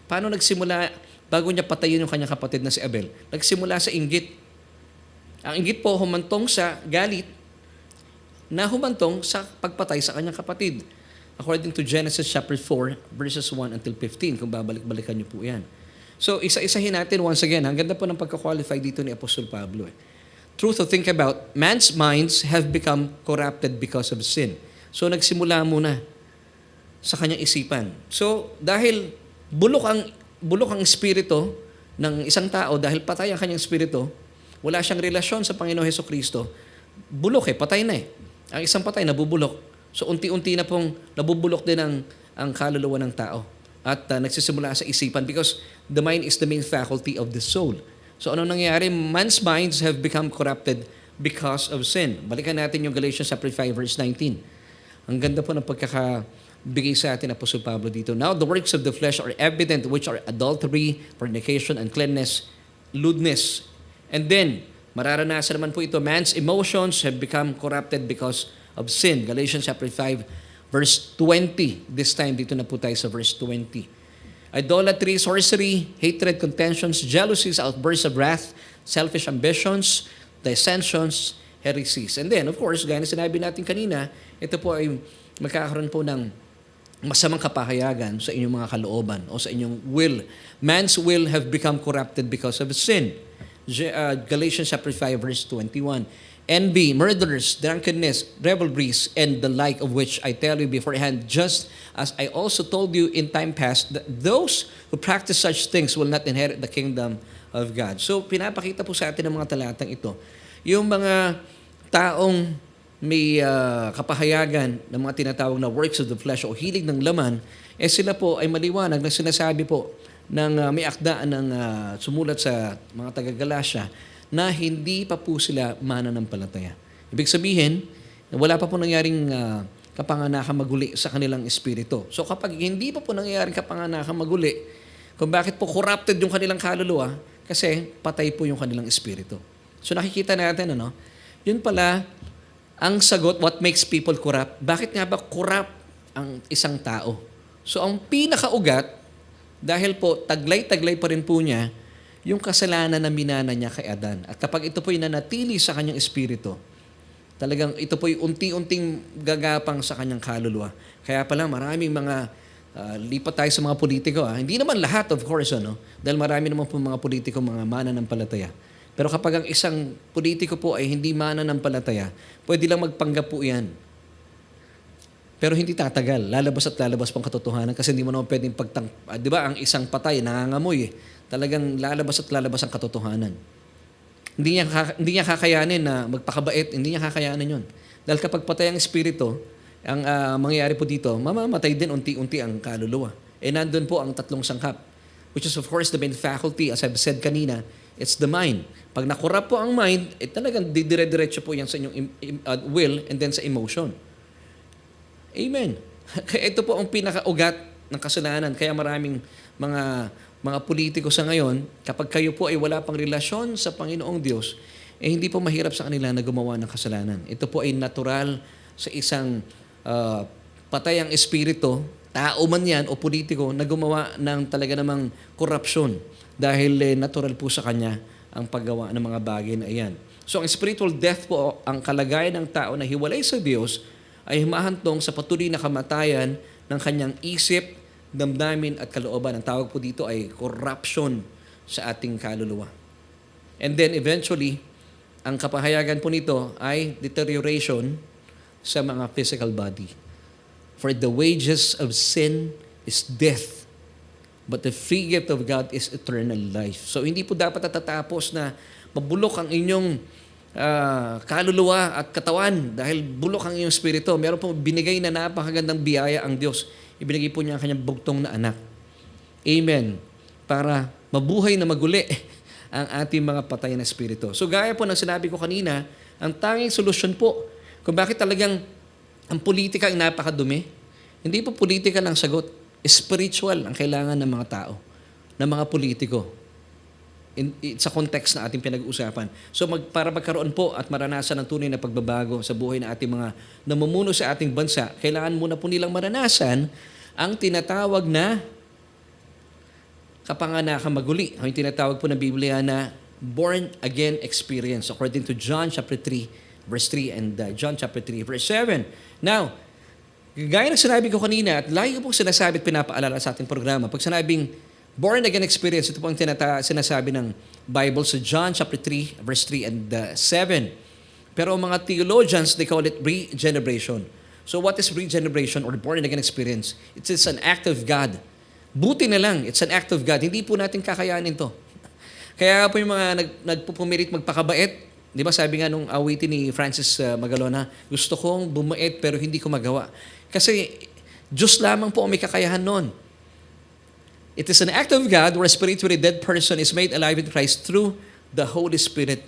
paano nagsimula bago niya patayin yung kanyang kapatid na si Abel? Nagsimula sa inggit. Ang inggit po humantong sa galit na humantong sa pagpatay sa kanyang kapatid. According to Genesis chapter 4, verses 1 until 15, kung babalik-balikan niyo po yan. So, isa-isahin natin once again. Ang ganda po ng pagka-qualify dito ni Apostol Pablo. Truth to think about, man's minds have become corrupted because of sin. So, nagsimula muna sa kanyang isipan. So, dahil bulok ang espiritu ng isang tao, dahil patay ang kanyang espiritu, wala siyang relasyon sa Panginoon Hesukristo, bulok patay na Ang isang patay, nabubulok. So, unti-unti na pong nabubulok din ang kaluluwa ng tao. At nagsisimula sa isipan because the mind is the main faculty of the soul. So, ano nangyayari? Man's minds have become corrupted because of sin. Balikan natin yung Galatians chapter 5, verse 19. Ang ganda po ng pagkakabigay sa atin Apostol Pablo dito. Now, the works of the flesh are evident, which are adultery, fornication, uncleanness, lewdness. And then, mararanasan naman po ito, man's emotions have become corrupted because of sin. Galatians chapter 5, verse 20. This time, dito na po tayo sa verse 20. Idolatry, sorcery, hatred, contentions, jealousies, outbursts of wrath, selfish ambitions, dissensions, heresies. And then, of course, gaya na sinabi natin kanina, ito po ay magkakaroon po ng masamang kapahayagan sa inyong mga kalooban o sa inyong will. Man's will have become corrupted because of sin. Galatians chapter 5, verse 21. Envy, murders, drunkenness, revelries, and the like of which I tell you beforehand, just as I also told you in time past, that those who practice such things will not inherit the kingdom of God. So, pinapakita po sa atin ng mga talatang ito. Yung mga taong may kapahayagan ng mga tinatawag na works of the flesh o hilig ng laman, sila po ay maliwanag na sinasabi po ng may akda ng sumulat sa mga taga-Galasya na hindi pa po sila mananampalataya. Ibig sabihin, wala pa po nangyaring kapanganakan maguli sa kanilang espiritu. So kapag hindi pa po nangyaring kapanganakan maguli, kung bakit po corrupted yung kanilang kaluluwa, kasi patay po yung kanilang espiritu. So nakikita natin, yun pala, ang sagot, what makes people corrupt? Bakit nga ba corrupt ang isang tao? So ang pinakaugat, dahil po taglay-taglay pa rin po niya, yung kasalanan na minana niya kay Adan. At kapag ito po'y nanatili sa kanyang espiritu, talagang ito po'y unti-unting gagapang sa kanyang kaluluwa. Kaya pala maraming mga, lipat tayo sa mga politiko. Hindi naman lahat, of course, dahil marami naman po mga politiko, mga mananampalataya. Pero kapag ang isang politiko po ay hindi mananampalataya, pwede lang magpanggap po yan. Pero hindi tatagal. Lalabas at lalabas pang katotohanan kasi hindi mo naman pwedeng di ba, ang isang patay, nangangamoy. Talagang lalabas at lalabas ang katotohanan. Hindi niya kakayanin na magpakabait. Hindi niya kakayanin yun. Dahil kapag patay ang espiritu, ang mangyayari po dito, mamamatay din unti-unti ang kaluluwa. Nandun po ang tatlong sangkap. Which is of course the main faculty, as I've said kanina, it's the mind. Pag nakurap po ang mind, talagang didire-diretso po yan sa inyong will and then sa emotion. Amen. Kaya ito po ang pinakaugat ng kasalanan. Kaya maraming mga politiko sa ngayon, kapag kayo po ay wala pang relasyon sa Panginoong Diyos, hindi po mahirap sa kanila na gumawa ng kasalanan. Ito po ay natural sa isang patay ang espiritu, tao man yan o politiko, na gumawa ng talaga namang korupsyon dahil natural po sa kanya ang paggawa ng mga bagay na iyan. So ang spiritual death po, ang kalagayan ng tao na hiwalay sa Diyos, ay humahantong sa patuloy na kamatayan ng kanyang isip, damdamin at kalooban. Ang tawag po dito ay corruption sa ating kaluluwa. And then eventually, ang kapahayagan po nito ay deterioration sa mga physical body. For the wages of sin is death, but the free gift of God is eternal life. So hindi po dapat natatapos na mabulok ang inyong kaluluwa at katawan dahil bulok ang iyong espiritu. Meron po binigay na napakagandang biyaya ang Diyos. Ibinigay po niya ang kanyang bugtong na anak. Amen. Para mabuhay na maguli ang ating mga patay na espiritu. So gaya po ng sinabi ko kanina, ang tanging solusyon po kung bakit talagang ang politika ay napakadumi, hindi po politika lang sagot. Spiritual ang kailangan ng mga tao, ng mga politiko. Sa context na ating pinag-uusapan. So para magkaroon po at maranasan ng tunay na pagbabago sa buhay ng ating mga namumuno sa ating bansa, kailangan muna po nilang maranasan ang tinatawag na kapanganakang maguli. Ang tinatawag po ng Biblia na born again experience according to John chapter 3 verse 3 and John chapter 3 verse 7. Now, gaya ng sinabi ko kanina at lagi ko pong sinasabi at pinapaalala sa ating programa, pag sinabing born again experience, ito po ang sinasabi ng Bible sa John chapter 3, verse 3 and 7. Pero ang mga theologians, they call it regeneration. So what is regeneration or born again experience? It's an act of God. Buti na lang, it's an act of God. Hindi po natin kakayanin to. Kaya po yung mga nagpupumilit magpakabait, di ba sabi nga nung awitin ni Francis Magalona, gusto kong bumait pero hindi ko magawa. Kasi Diyos lamang po ang may kakayahan noon. It is an act of God where a spiritually dead person is made alive in Christ through the Holy Spirit.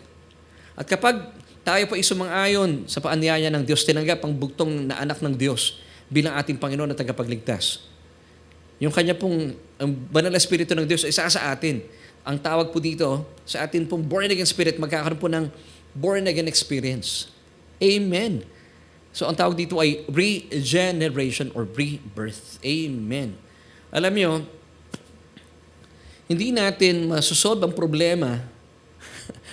At kapag tayo po isumang-ayon sa paanyaya ng Diyos, tinanggap ang bugtong na anak ng Diyos bilang ating Panginoon at tagapagligtas. Yung kanya pong ang banal na Espiritu ng Diyos ay isa sa atin. Ang tawag po dito, sa atin pong born again spirit, magkakaroon po ng born again experience. Amen. So ang tawag dito ay regeneration or rebirth. Amen. Alam niyo, hindi natin masusolve ang problema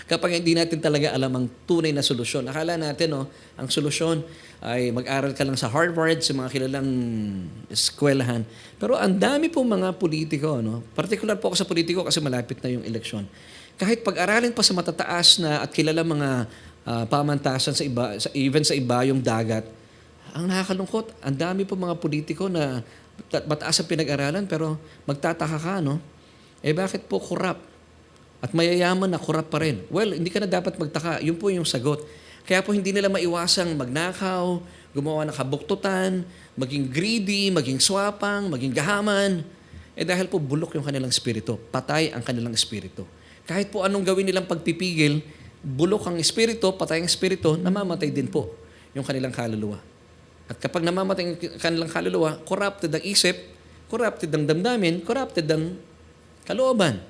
kapag hindi natin talaga alam ang tunay na solusyon. Akala natin, ang solusyon ay mag-aral ka lang sa Harvard, sa mga kilalang eskwelahan. Pero ang dami pong mga politiko, particular po ako sa politiko kasi malapit na yung eleksyon. Kahit pag-aralin pa sa matataas na at kilala mga pamantasan sa iba, even sa iba yung dagat, ang nakakalungkot, ang dami po mga politiko na mataas ang pinag-aralan pero magtataka ka, bakit po corrupt? At mayayaman na corrupt pa rin. Well, hindi ka na dapat magtaka. Yun po yung sagot. Kaya po hindi nila maiwasang magnakaw, gumawa ng kabuktutan, maging greedy, maging swapang, maging gahaman. Dahil po bulok yung kanilang espiritu. Patay ang kanilang espiritu. Kahit po anong gawin nilang pagpipigil, bulok ang espiritu, patay ang espiritu, namamatay din po yung kanilang kaluluwa. At kapag namamatay ang kanilang kaluluwa, corrupted ang isip, corrupted ang damdamin, corrupted ang kalooban.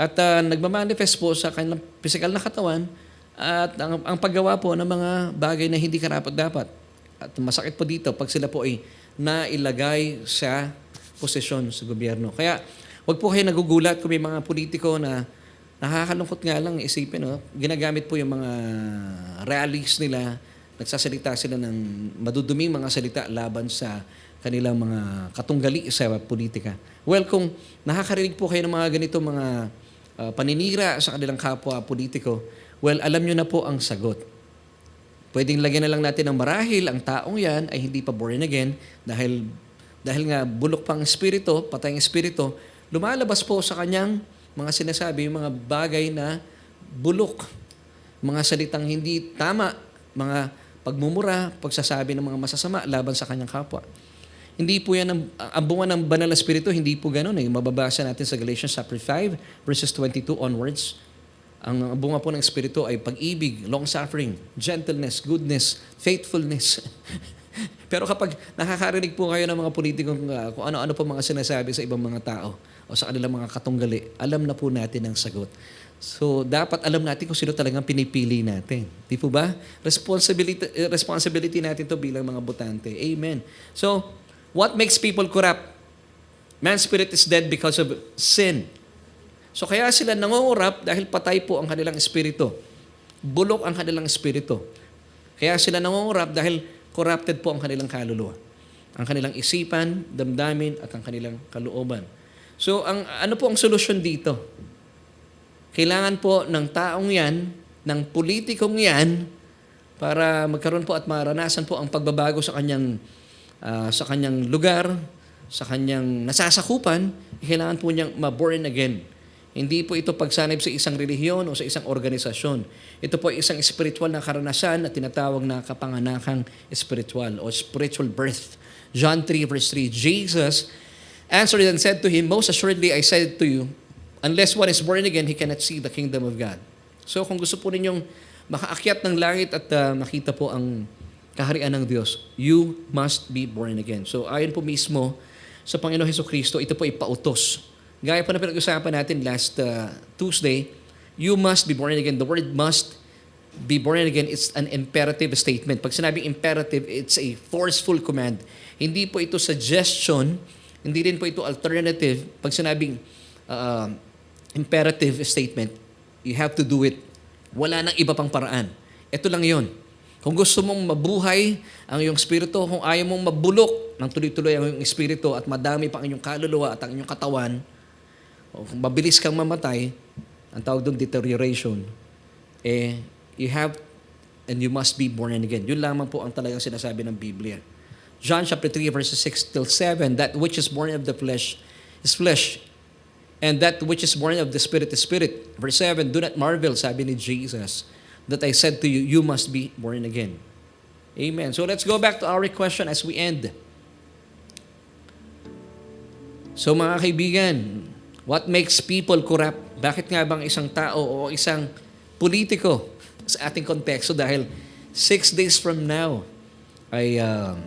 At nagmamanifest po sa kanilang physical na katawan at ang paggawa po ng mga bagay na hindi karapat-dapat. At masakit po dito pag sila po ay nailagay sa posisyon sa gobyerno. Kaya wag po kayo nagugulat kung may mga politiko na nakakalungkot nga lang isipin, no? Ginagamit po yung mga rallies nila, nagsasalita sila ng maduduming mga salita laban sa kanilang mga katunggali sa politika. Well, kung nakakarinig po kayo ng mga ganito, mga paninira sa kanilang kapwa politiko, well, alam nyo na po ang sagot. Pwedeng lagyan na lang natin ng marahil ang taong yan ay hindi pa born again dahil nga bulok pang espiritu, patay ang espiritu, lumalabas po sa kanyang mga sinasabi, yung mga bagay na bulok, mga salitang hindi tama, mga pagmumura, pagsasabi ng mga masasama laban sa kanyang kapwa. Hindi po yan ang bunga ng banal na espiritu, hindi po ganun. Mababasa natin sa Galatians chapter 5, verses 22 onwards. Ang bunga po ng espiritu ay pag-ibig, long-suffering, gentleness, goodness, faithfulness. Pero kapag nakakarinig po kayo ng mga politikong kung ano-ano po mga sinasabi sa ibang mga tao o sa kanilang mga katunggali, alam na po natin ang sagot. So, dapat alam natin kung sino talagang pinipili natin. Di po ba? Responsibility natin to bilang mga botante. Amen. So, what makes people corrupt? Man's spirit is dead because of sin. So kaya sila nangungurap dahil patay po ang kanilang espiritu. Bulok ang kanilang espiritu. Kaya sila nangungurap dahil corrupted po ang kanilang kaluluwa. Ang kanilang isipan, damdamin, at ang kanilang kalooban. So ano po ang solusyon dito? Kailangan po ng taong yan, ng politikong yan, para magkaroon po at maranasan po ang pagbabago sa kanyang lugar, sa kanyang nasasakupan, kailangan po niyang ma-born again. Hindi po ito pagsanib sa isang relihiyon o sa isang organisasyon. Ito po ay isang spiritual na karanasan na tinatawag na kapanganakang spiritual o spiritual birth. John 3 verse 3, Jesus answered and said to him, "Most assuredly I said to you, unless one is born again, he cannot see the kingdom of God." So kung gusto po ninyong makaakyat ng langit at makita po ang kaharian ng Diyos, you must be born again. So ayon po mismo sa Panginoon Hesukristo, ito po ay pautos. Gaya po na pinag-usapan natin last Tuesday, you must be born again. The word must be born again, it's an imperative statement. Pag sinabing imperative, it's a forceful command. Hindi po ito suggestion, hindi rin po ito alternative. Pag sinabing imperative statement, you have to do it. Wala nang iba pang paraan. Ito lang yon. Kung gusto mong mabuhay ang iyong espiritu, kung ayaw mong mabulok ng tuloy-tuloy ang iyong espiritu at madami pa ang iyong kaluluwa at ang iyong katawan, o kung mabilis kang mamatay, ang tawag doon deterioration, you have and you must be born again. Yun lamang po ang talagang sinasabi ng Biblia. John chapter 3 verses 6 till 7, that which is born of the flesh is flesh, and that which is born of the spirit is spirit. Verse 7, do not marvel, sabi ni Jesus, that I said to you, you must be born again. Amen. So let's go back to our question as we end. So mga kaibigan, what makes people corrupt? Bakit nga bang isang tao o isang politiko sa ating konteksto? Dahil 6 days from now ay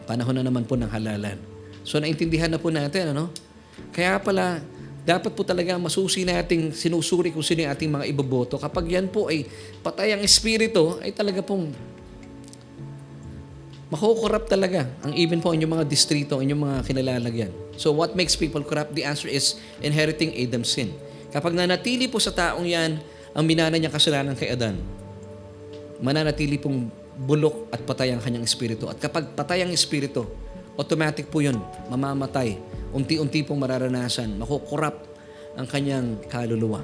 panahon na naman po ng halalan. So naintindihan na po natin, ano? Kaya pala, dapat po talaga masusi nating sinusuri kung sino yung ating mga iboboto. Kapag yan po ay patay ang espiritu, ay talaga pong makukorrupt talaga ang even po inyong mga distrito, inyong mga kinalalagyan. So what makes people corrupt? The answer is inheriting Adam's sin. Kapag nanatili po sa taong yan ang minana niyang kasalanan kay Adan, mananatili pong bulok at patay ang kanyang espiritu. At kapag patay ang espiritu, automatic po yun, mamamatay. Unti-unti pong mararanasan, makukorrupt ang kanyang kaluluwa.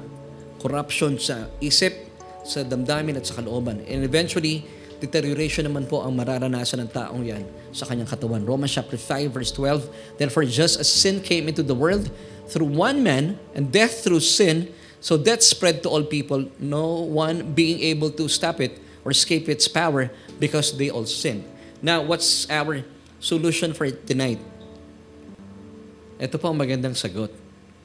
Corruption sa isip, sa damdamin at sa kalooban. And eventually, deterioration naman po ang mararanasan ng taong yan sa kanyang katawan. Romans chapter 5 verse 12, therefore just as sin came into the world through one man, and death through sin, so death spread to all people, no one being able to stop it or escape its power because they all sinned. Now, what's our solution for tonight? Ito po ang magandang sagot.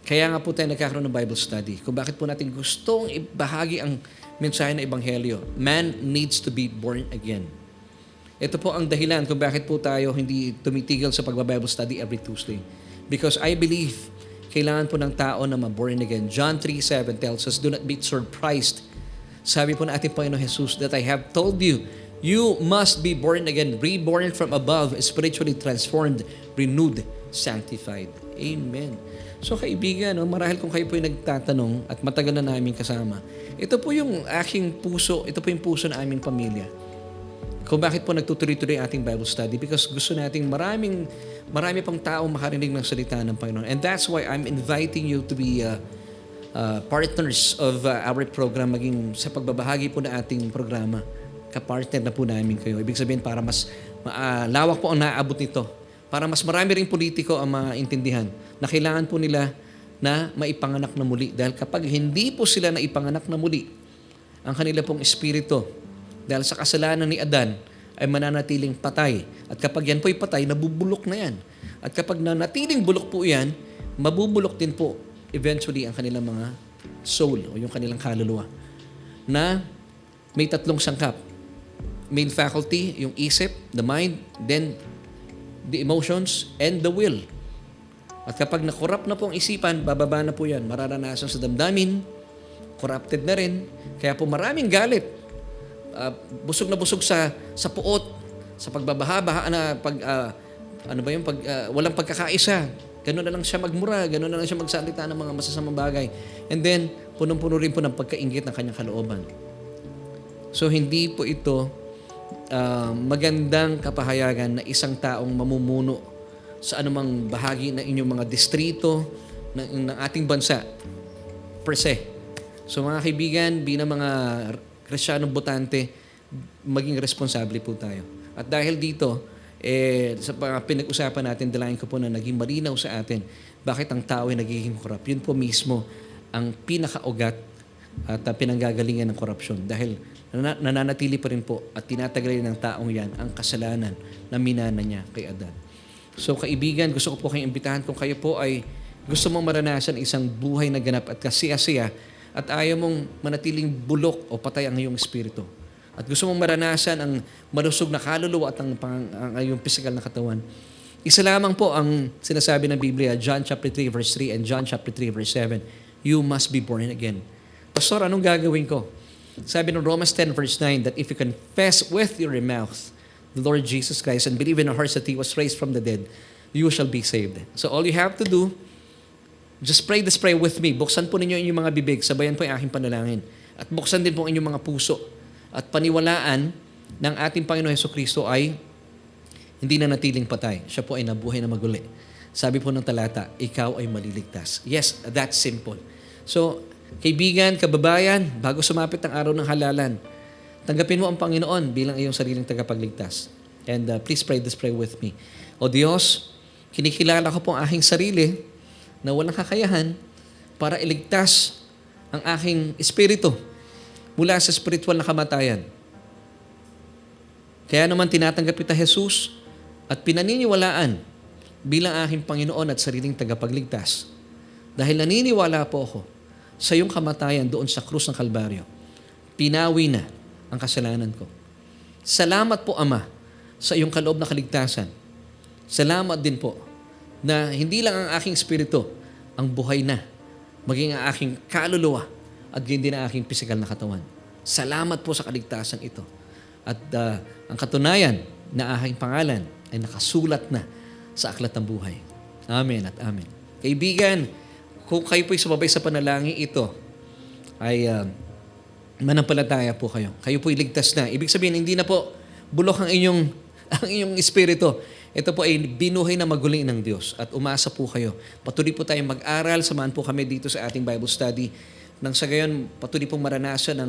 Kaya nga po tayo nagkakaroon ng Bible study. Kung bakit po natin gustong ibahagi ang mensahe ng Ebanghelyo. Man needs to be born again. Ito po ang dahilan kung bakit po tayo hindi tumitigil sa pagbabible study every Tuesday. Because I believe, kailangan po ng tao na ma-born again. John 3:7 tells us, do not be surprised. Sabi po na ating Panginoon Jesus, that I have told you, you must be born again, reborn from above, spiritually transformed, renewed, sanctified. Amen. So kaibigan, marahil kung kayo po yung nagtatanong at matagal na namin kasama, ito po yung aking puso, ito po yung puso ng aming pamilya. Kung bakit po nagtutuloy-tuloy ating Bible study? Because gusto nating marami pang tao makarinig ng salita ng Panginoon. And that's why I'm inviting you to be partners of our program, maging sa pagbabahagi po ng ating programa. Kapartner na po namin kayo. Ibig sabihin para mas lawak po ang naaabot nito. Para mas marami ring politiko ang maintindihan na kailangan po nila na maipanganak na muli. Dahil kapag hindi po sila na ipanganak na muli, ang kanila pong espiritu, dahil sa kasalanan ni Adan, ay mananatiling patay. At kapag yan po'y patay, nabubulok na yan. At kapag nanatiling bulok po yan, mabubulok din po eventually ang kanilang mga soul o yung kanilang kaluluwa na may tatlong sangkap. Main faculty, yung isip, the mind, then the emotions, and the will. At kapag nakorrupt na po ang isipan, bababa na po yan. Mararanasan sa damdamin, corrupted na rin. Kaya po maraming galit. Busog na busog sa puot, sa pagbabaha na walang pagkakaisa. Gano'n na lang siya magmura, gano'n na lang siya magsalita ng mga masasamang bagay. And then, punong-puno rin po ng pagkainggit ng kanyang kalooban. So, hindi po ito magandang kapahayagan na isang taong mamumuno sa anumang bahagi ng inyong mga distrito ng ating bansa per se. So mga kaibigan, bilang mga Kristiyanong botante, maging responsable po tayo. At dahil dito, sa pinag-usapan natin, dalayan ko po na naging malinaw sa atin bakit ang tao ay nagiging corrupt. Yun po mismo ang pinakaugat at pinanggagalingan ng korupsyon. Dahil nananatili pa rin po at tinatagalin ng taong yan ang kasalanan na minana niya kay Adan. So kaibigan, gusto ko po kayong imbitahan kung kayo po ay gusto mong maranasan isang buhay na ganap at kasiya-siya at ayaw mong manatiling bulok o patay ang iyong espiritu. At gusto mong maranasan ang malusog na kaluluwa at ang iyong physical na katawan. Isa lamang po ang sinasabi ng Biblia, John chapter 3 verse 3 and John chapter 3 verse 7. You must be born again. Pastor, anong gagawin ko? Sabi ng Romans 10 verse 9 that if you confess with your mouth the Lord Jesus Christ and believe in your heart that He was raised from the dead, you shall be saved. So all you have to do, just pray this prayer with me. Buksan po ninyo inyong mga bibig, sabayan po yung aking panalangin. At buksan din po inyong mga puso. At paniwalaan ng ating Panginoon Hesukristo ay hindi na natiling patay. Siya po ay nabuhay na maguli. Sabi po ng talata, ikaw ay maliligtas. Yes, that's simple. So, kaibigan, kababayan, bago sumapit ang araw ng halalan, tanggapin mo ang Panginoon bilang iyong sariling tagapagligtas. And please pray this prayer with me. O Diyos, kinikilala ko po ang aking sarili na walang kakayahan para iligtas ang aking espiritu mula sa spiritual na kamatayan. Kaya naman tinatanggap kita, Jesus, at pinaniniwalaan bilang aking Panginoon at sariling tagapagligtas. Dahil naniniwala po ako sa iyong kamatayan doon sa krus ng Kalbaryo. Pinawi na ang kasalanan ko. Salamat po, Ama, sa iyong kaloob na kaligtasan. Salamat din po na hindi lang ang aking espiritu ang buhay na, maging ang aking kaluluwa at hindi na aking pisikal na katawan. Salamat po sa kaligtasan ito. At ang katunayan na aking pangalan ay nakasulat na sa aklat ng buhay. Amen at amen. Kaibigan, kung kayo po'y sumabay sa panalangin ito, ay manampalataya po kayo. Kayo po'y ligtas na. Ibig sabihin, hindi na po bulok ang inyong espiritu. Ito po ay binuhay na maguli ng Diyos at umasa po kayo. Patuloy po tayong mag-aral, samahan po kami dito sa ating Bible study. Nang sa gayon, patuloy pong maranasan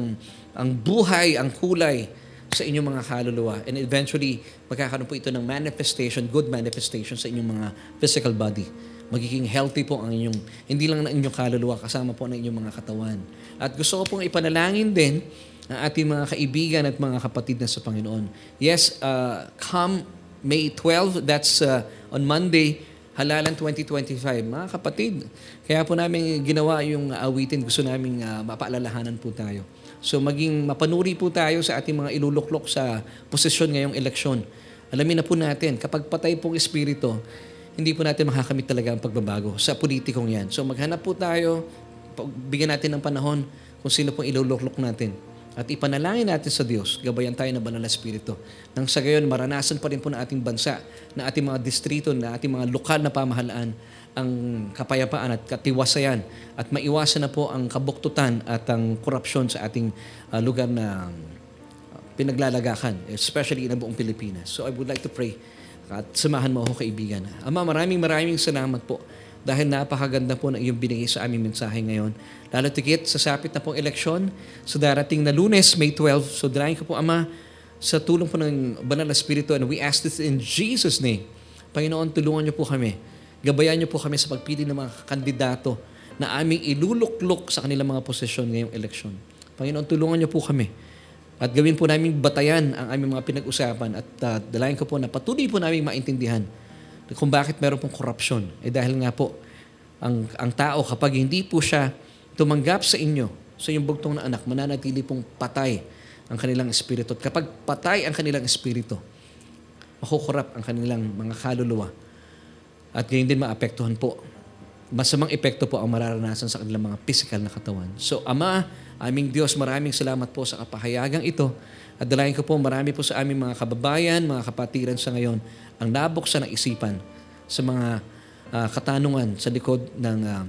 ang buhay, ang kulay sa inyong mga kaluluwa. And eventually, magkakaroon po ito ng manifestation, good manifestation sa inyong mga physical body. Magiging healthy po ang inyong, hindi lang ng inyong kaluluwa, kasama po ng inyong mga katawan. At gusto ko pong ipanalangin din ang ating mga kaibigan at mga kapatid na sa Panginoon. Yes, come May 12, that's on Monday, Halalan 2025. Mga kapatid, kaya po namin ginawa yung awitin, gusto namin mapaalalahanan po tayo. So maging mapanuri po tayo sa ating mga iluluklok sa posisyon ngayong eleksyon. Alamin na po natin, kapag patay pong espiritu, hindi po natin makakamit talaga ang pagbabago sa politikong yan. So maghanap po tayo, bigyan natin ng panahon kung sino pong iluluklok natin. At ipanalangin natin sa Diyos, gabayan tayo ng banal na espiritu. Nang sa gayon, maranasan pa rin po ng ating bansa, ng ating mga distrito, ng ating mga lokal na pamahalaan, ang kapayapaan at katiwasayan at maiwasan na po ang kabuktutan at ang korupsyon sa ating lugar na pinaglalagakan, especially in buong Pilipinas. So I would like to pray at samahan mo ako, kaibigan. Ama, maraming salamat po dahil napakaganda po ng iyong binigay sa aming mensahe ngayon. Lalo tigit sa sapit na pong eleksyon sa darating na Lunes, May 12. So dalayan ko po, Ama, sa tulong po ng Banal na Espiritu, and we ask this in Jesus' name. Panginoon, tulungan niyo po kami. Gabayan niyo po kami sa pagpili ng mga kandidato na aming iluluklok sa kanilang mga posisyon ngayong eleksyon. Panginoon, tulungan niyo po kami. At gawin po namin batayan ang aming mga pinag-usapan at dalayan ko po na patuloy po namin maintindihan kung bakit meron pong korupsyon. Dahil nga po, ang tao kapag hindi po siya tumanggap sa inyo, sa inyong bugtong na anak, mananatili pong patay ang kanilang espiritu. At kapag patay ang kanilang espiritu, makukurap ang kanilang mga kaluluwa. At ganyan din maapektuhan po. Masamang epekto po ang mararanasan sa kanilang mga physical na katawan. So, Ama, aming Diyos, maraming salamat po sa kapahayagang ito. At dalayan ko po, marami po sa aming mga kababayan, mga kapatiran sa ngayon, ang nabuksan ng isipan sa mga katanungan sa likod ng,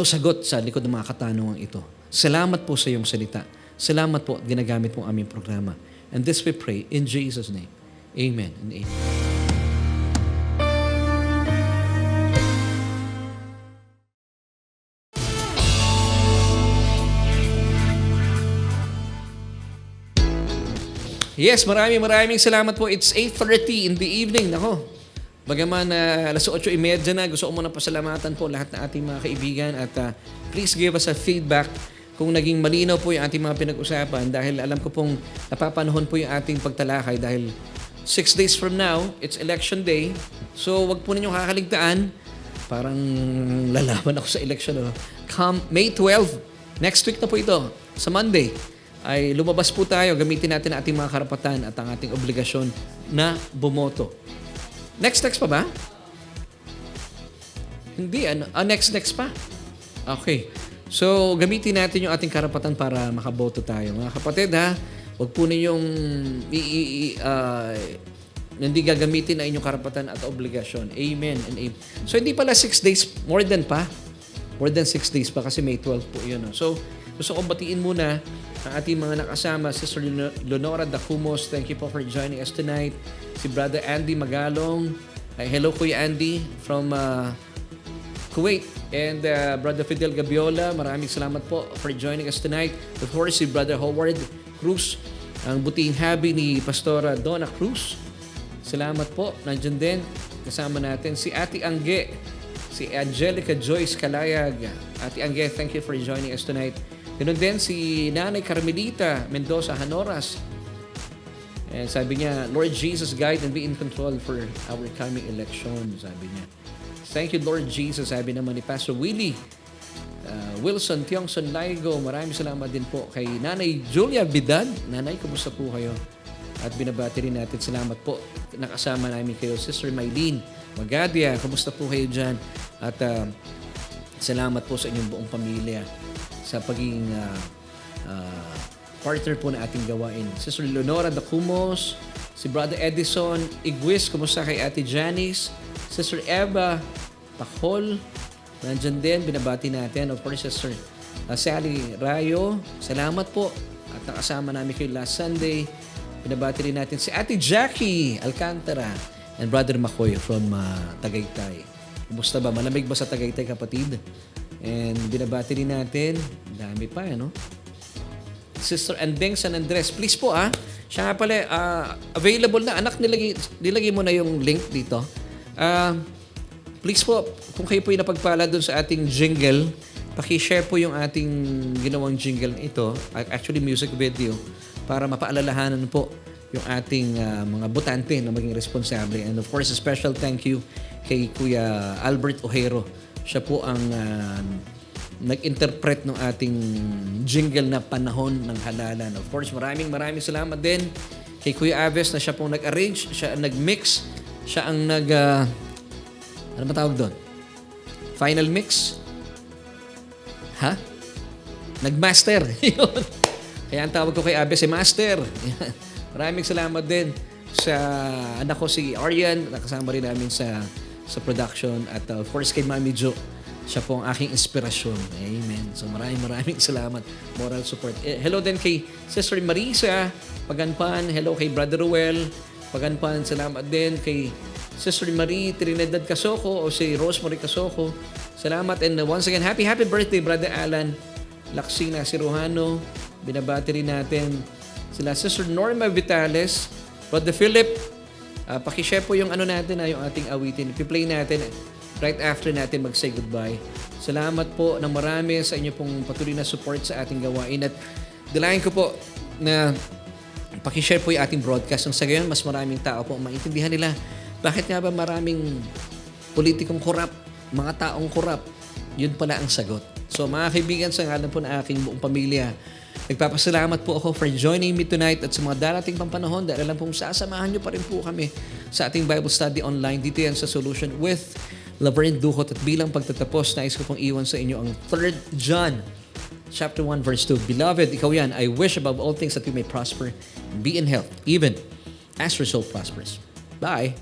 sagot sa likod ng mga katanungan ito. Salamat po sa iyong salita. Salamat po at ginagamit po ang aming programa. And this we pray in Jesus' name. Amen and amen. Yes, maraming salamat po. It's 8:30 in the evening. Nako, bagaman alas 8:30 na, gusto ko muna pasalamatan po lahat ng ating mga kaibigan at please give us a feedback kung naging malinaw po yung ating mga pinag-usapan dahil alam ko pong napapanahon po yung ating pagtalakay dahil 6 days from now, it's election day. So, wag po ninyong kakaligtaan. Parang lalaban ako sa election. Come May 12, next week na po ito, sa Monday, ay lumabas po tayo, gamitin natin ang ating mga karapatan at ang ating obligasyon na bumoto. Next pa ba? Hindi, next pa. Okay. So, gamitin natin yung ating karapatan para makaboto tayo. Mga kapatid, huwag po ninyong hindi gagamitin ang inyong karapatan at obligasyon. Amen and amen. So, hindi pala 6 days, more than 6 days pa kasi May 12 po yun. So, gusto kong batiin muna ang ating mga nakasama, Sister Leonora Dacumos, thank you po for joining us tonight. Si Brother Andy Magalong, hello Kuya Andy from Kuwait. And Brother Fidel Gabiola, maraming salamat po for joining us tonight. Of course, si Brother Howard Cruz, ang butihing habi ni Pastora Donna Cruz. Salamat po, nandiyan din. Kasama natin si Ate Angge, si Angelica Joyce Kalayag. Ate Angge, thank you for joining us tonight. Ganun din si Nanay Carmelita Mendoza Hanoras. And sabi niya, Lord Jesus, guide and be in control for our coming election. Sabi niya. Thank you, Lord Jesus. Sabi naman ni Pastor Willie Wilson Tiongson Laigo. Maraming salamat din po kay Nanay Julia Bidad. Nanay, kumusta po kayo? At binabati rin natin. Salamat po. Nakasama namin kayo. Sister Maylene Magadia, kumusta po kayo dyan? At salamat po sa inyong buong pamilya sa pagiging partner po na ating gawain. Sister Leonora Dacumos, si Brother Edison Iguis, kumusta kay Ate Janice, Sister Eva Pacol, nandyan din, binabati natin. Of course, Sister Sally Rayo, salamat po. At nakasama namin kayo last Sunday. Binabati rin natin si Ate Jackie Alcantara and Brother Makoy from Tagaytay. Kumusta ba? Malamig ba sa Tagaytay, kapatid? And binabati rin natin. Dami pa, ano? Sister Andeng San Andres. Please po, siya nga pala, available na. Anak, nilagay mo na yung link dito. Please po, kung kayo po yung napagpala doon sa ating jingle, paki-share po yung ating ginawang jingle ito, actually music video, para mapaalalahanan po yung ating mga botante na maging responsable. And of course, a special thank you kay Kuya Albert Ojero. Siya po ang nag-interpret ng ating jingle na Panahon ng Halalan. Of course, maraming salamat din kay Kuya Aves na siya pong nag-arrange, siya ang nag-mix, siya ang ano ba tawag doon? Final mix? Ha? Nag-master. Yun. Kaya ang tawag ko kay Aves, master. Maraming salamat din sa anak ko si Arian, nakasama rin namin sa production, at of course kay Mami Jo. Siya po ang aking inspirasyon. Amen. So maraming salamat. Moral support. Hello din kay Sister Marisa Paganpan. Hello kay Brother Ruel Paganpan. Salamat din kay Sister Marie Trinidad Casoko o si Rosemary Casoko. Salamat, and once again, happy birthday Brother Alan Laksina Siruhano. Binabati rin natin sila Sister Norma Vitales, Brother Philip. Pakishare po yung ano natin, yung ating awitin. I-play natin right after natin mag-say goodbye. Salamat po ng marami sa inyo pong patuloy na support sa ating gawain. At dalayan ko po na pakishare po yung ating broadcast. Nang sa gayon, mas maraming tao po maintindihan nila bakit nga ba maraming politikong korap, mga taong korap. Yun pala ang sagot. So mga kaibigan, sa ngalan po ng aking buong pamilya, nagpapasalamat po ako for joining me tonight at sa mga darating pang panahon, dahil alam pong sasamahan nyo pa rin po kami sa ating Bible study online. Dito yan sa Solution with Laverne Ducot. At bilang pagtatapos, nais ko pong iwan sa inyo ang 3 John chapter 1 verse 2. Beloved, ikaw yan, I wish above all things that you may prosper and be in health, even as your soul prospers. Bye!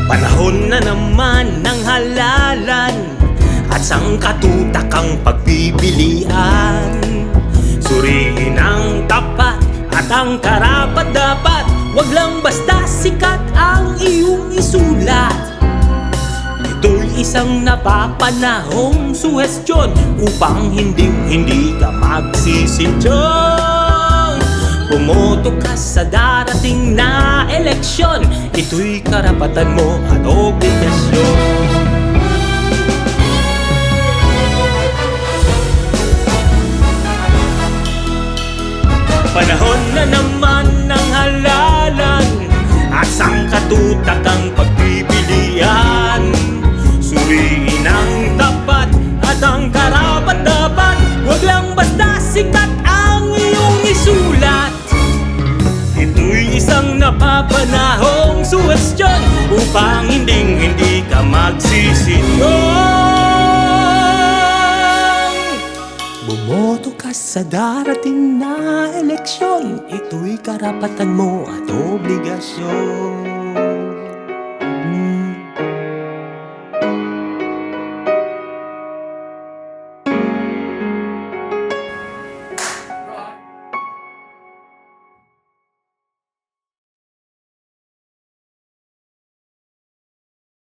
Panahon na naman ng halalan at sangkatutakang pagpipilian. Suriin ang tapat at ang karapat-dapat, wag lang basta sikat ang iyong isulat. Ito'y isang napapanahong suhestyon upang hindi ka magsisintiyon. Bumoto ka sa darating na eleksyon, ito'y karapatan mo at obligasyon. Panahon na naman ng halalan at sangkatutakang pagpipilian. Suriin ang tapat at ang karapat-dapat, wag lang basta sikat ang iyong isulat. Ito'y isang napapanahong suhestyon upang hindi ka magsisinyong. Bumoto ka sa darating na eleksyon, ito'y karapatan mo at obligasyon.